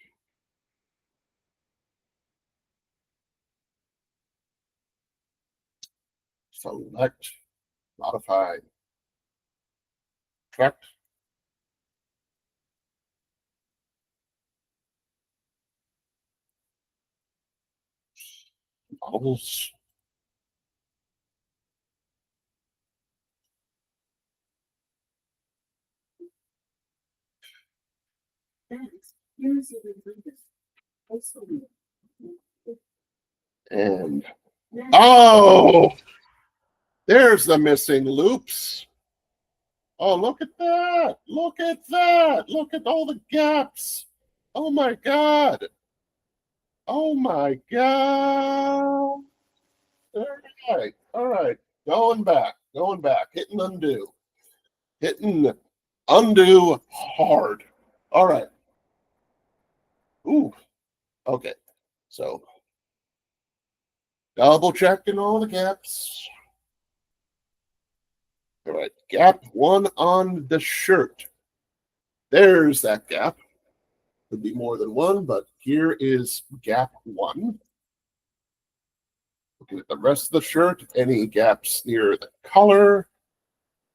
Select, modify, track. Models. And oh, there's the missing loops. Oh, look at that. Look at that. Look at all the gaps. Oh my God. Oh my God. All right. All right. Going back, hitting undo. Hitting undo hard. All right. Ooh. Okay. So double checking all the gaps. All right. Gap one on the shirt. There's that gap. Could be more than one, but here is gap one. Looking at the rest of the shirt, any gaps near the collar.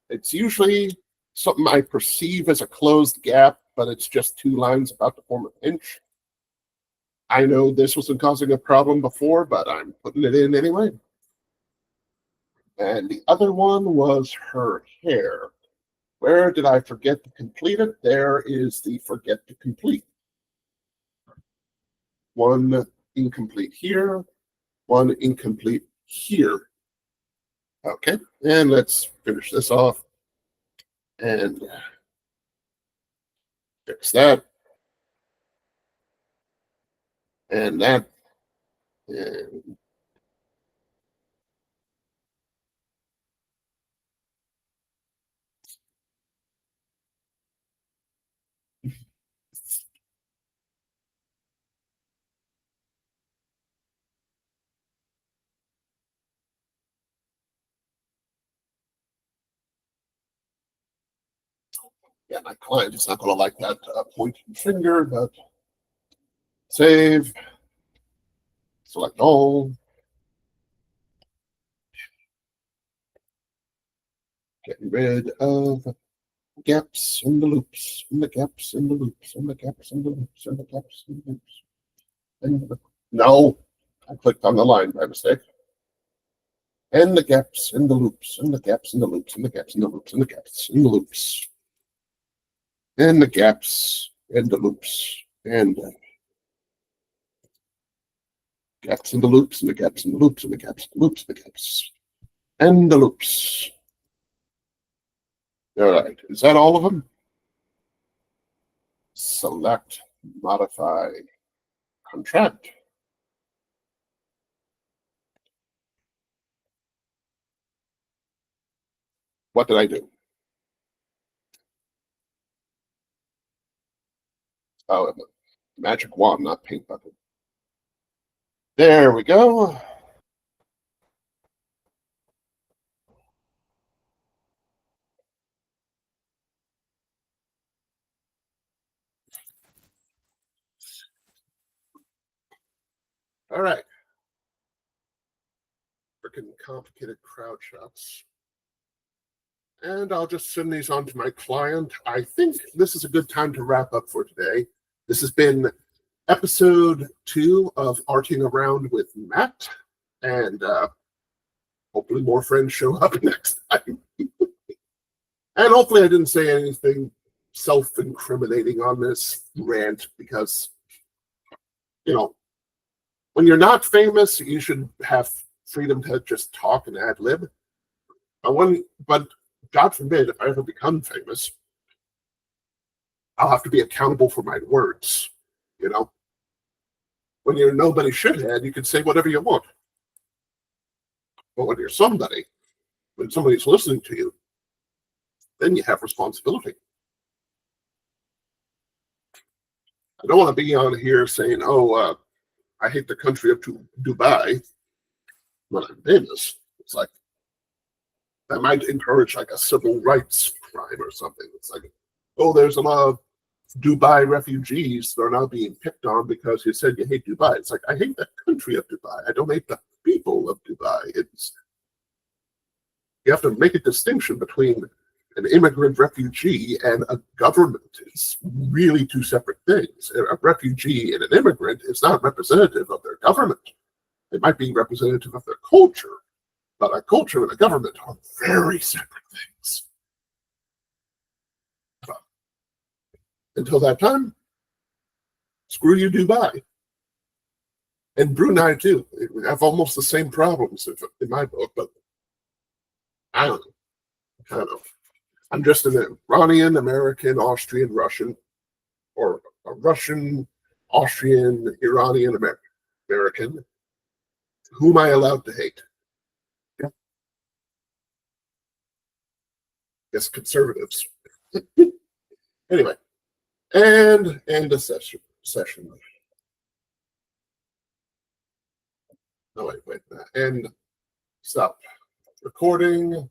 It's usually something I perceive as a closed gap, but it's just two lines about to form a pinch. I know this wasn't causing a problem before, but I'm putting it in anyway. And the other one was her hair. Where did I forget to complete it? There is the forget to complete. One incomplete here, one incomplete here. Okay, and let's finish this off and fix that and that. And yeah, my client is not going to like that pointing finger, but save, select all, getting rid of gaps in the loops, and the gaps in the loops, and the gaps in the loops, and the gaps in the loops. No, I clicked on the line by mistake. And the gaps in the loops, and the gaps in the loops, and the gaps in the loops, and the gaps in the loops. And the gaps in the loops, and gaps in the loops, and the gaps in the loops, and the gaps in the loops, and the gaps and the loops. All right, is that all of them? Select, modify, contract. What did I do? Oh, magic wand, not paint bucket. There we go. All right. Freaking complicated crowd shots. And I'll just send these on to my client. I think this is a good time to wrap up for today. This has been episode 2 of Arting Around with Matt. And hopefully more friends show up next time. And hopefully I didn't say anything self-incriminating on this rant because, you know, when you're not famous, you should have freedom to just talk and ad lib. But God forbid, if I ever become famous, I'll have to be accountable for my words. You know, when you're nobody shithead, you can say whatever you want. But when you're somebody, when somebody's listening to you, then you have responsibility. I don't want to be on here saying, "Oh, I hate the country of Dubai," when I'm famous. It's like, that might encourage like a civil rights crime or something. It's like, oh, there's a lot of Dubai refugees that are now being picked on because you said you hate Dubai. It's like, I hate the country of Dubai. I don't hate the people of Dubai. You have to make a distinction between an immigrant refugee and a government. It's really two separate things. A refugee and an immigrant is not representative of their government. It might be representative of their culture, but a culture and a government are very separate things. But until that time, screw you, Dubai. And Brunei, too. They have almost the same problems in my book, but I don't know. Kind of. I'm just an Iranian, American, Austrian, Russian, or a Russian, Austrian, Iranian, American. Who am I allowed to hate? Yeah. Yes, conservatives. Anyway, and end a session. Oh, wait, and stop recording.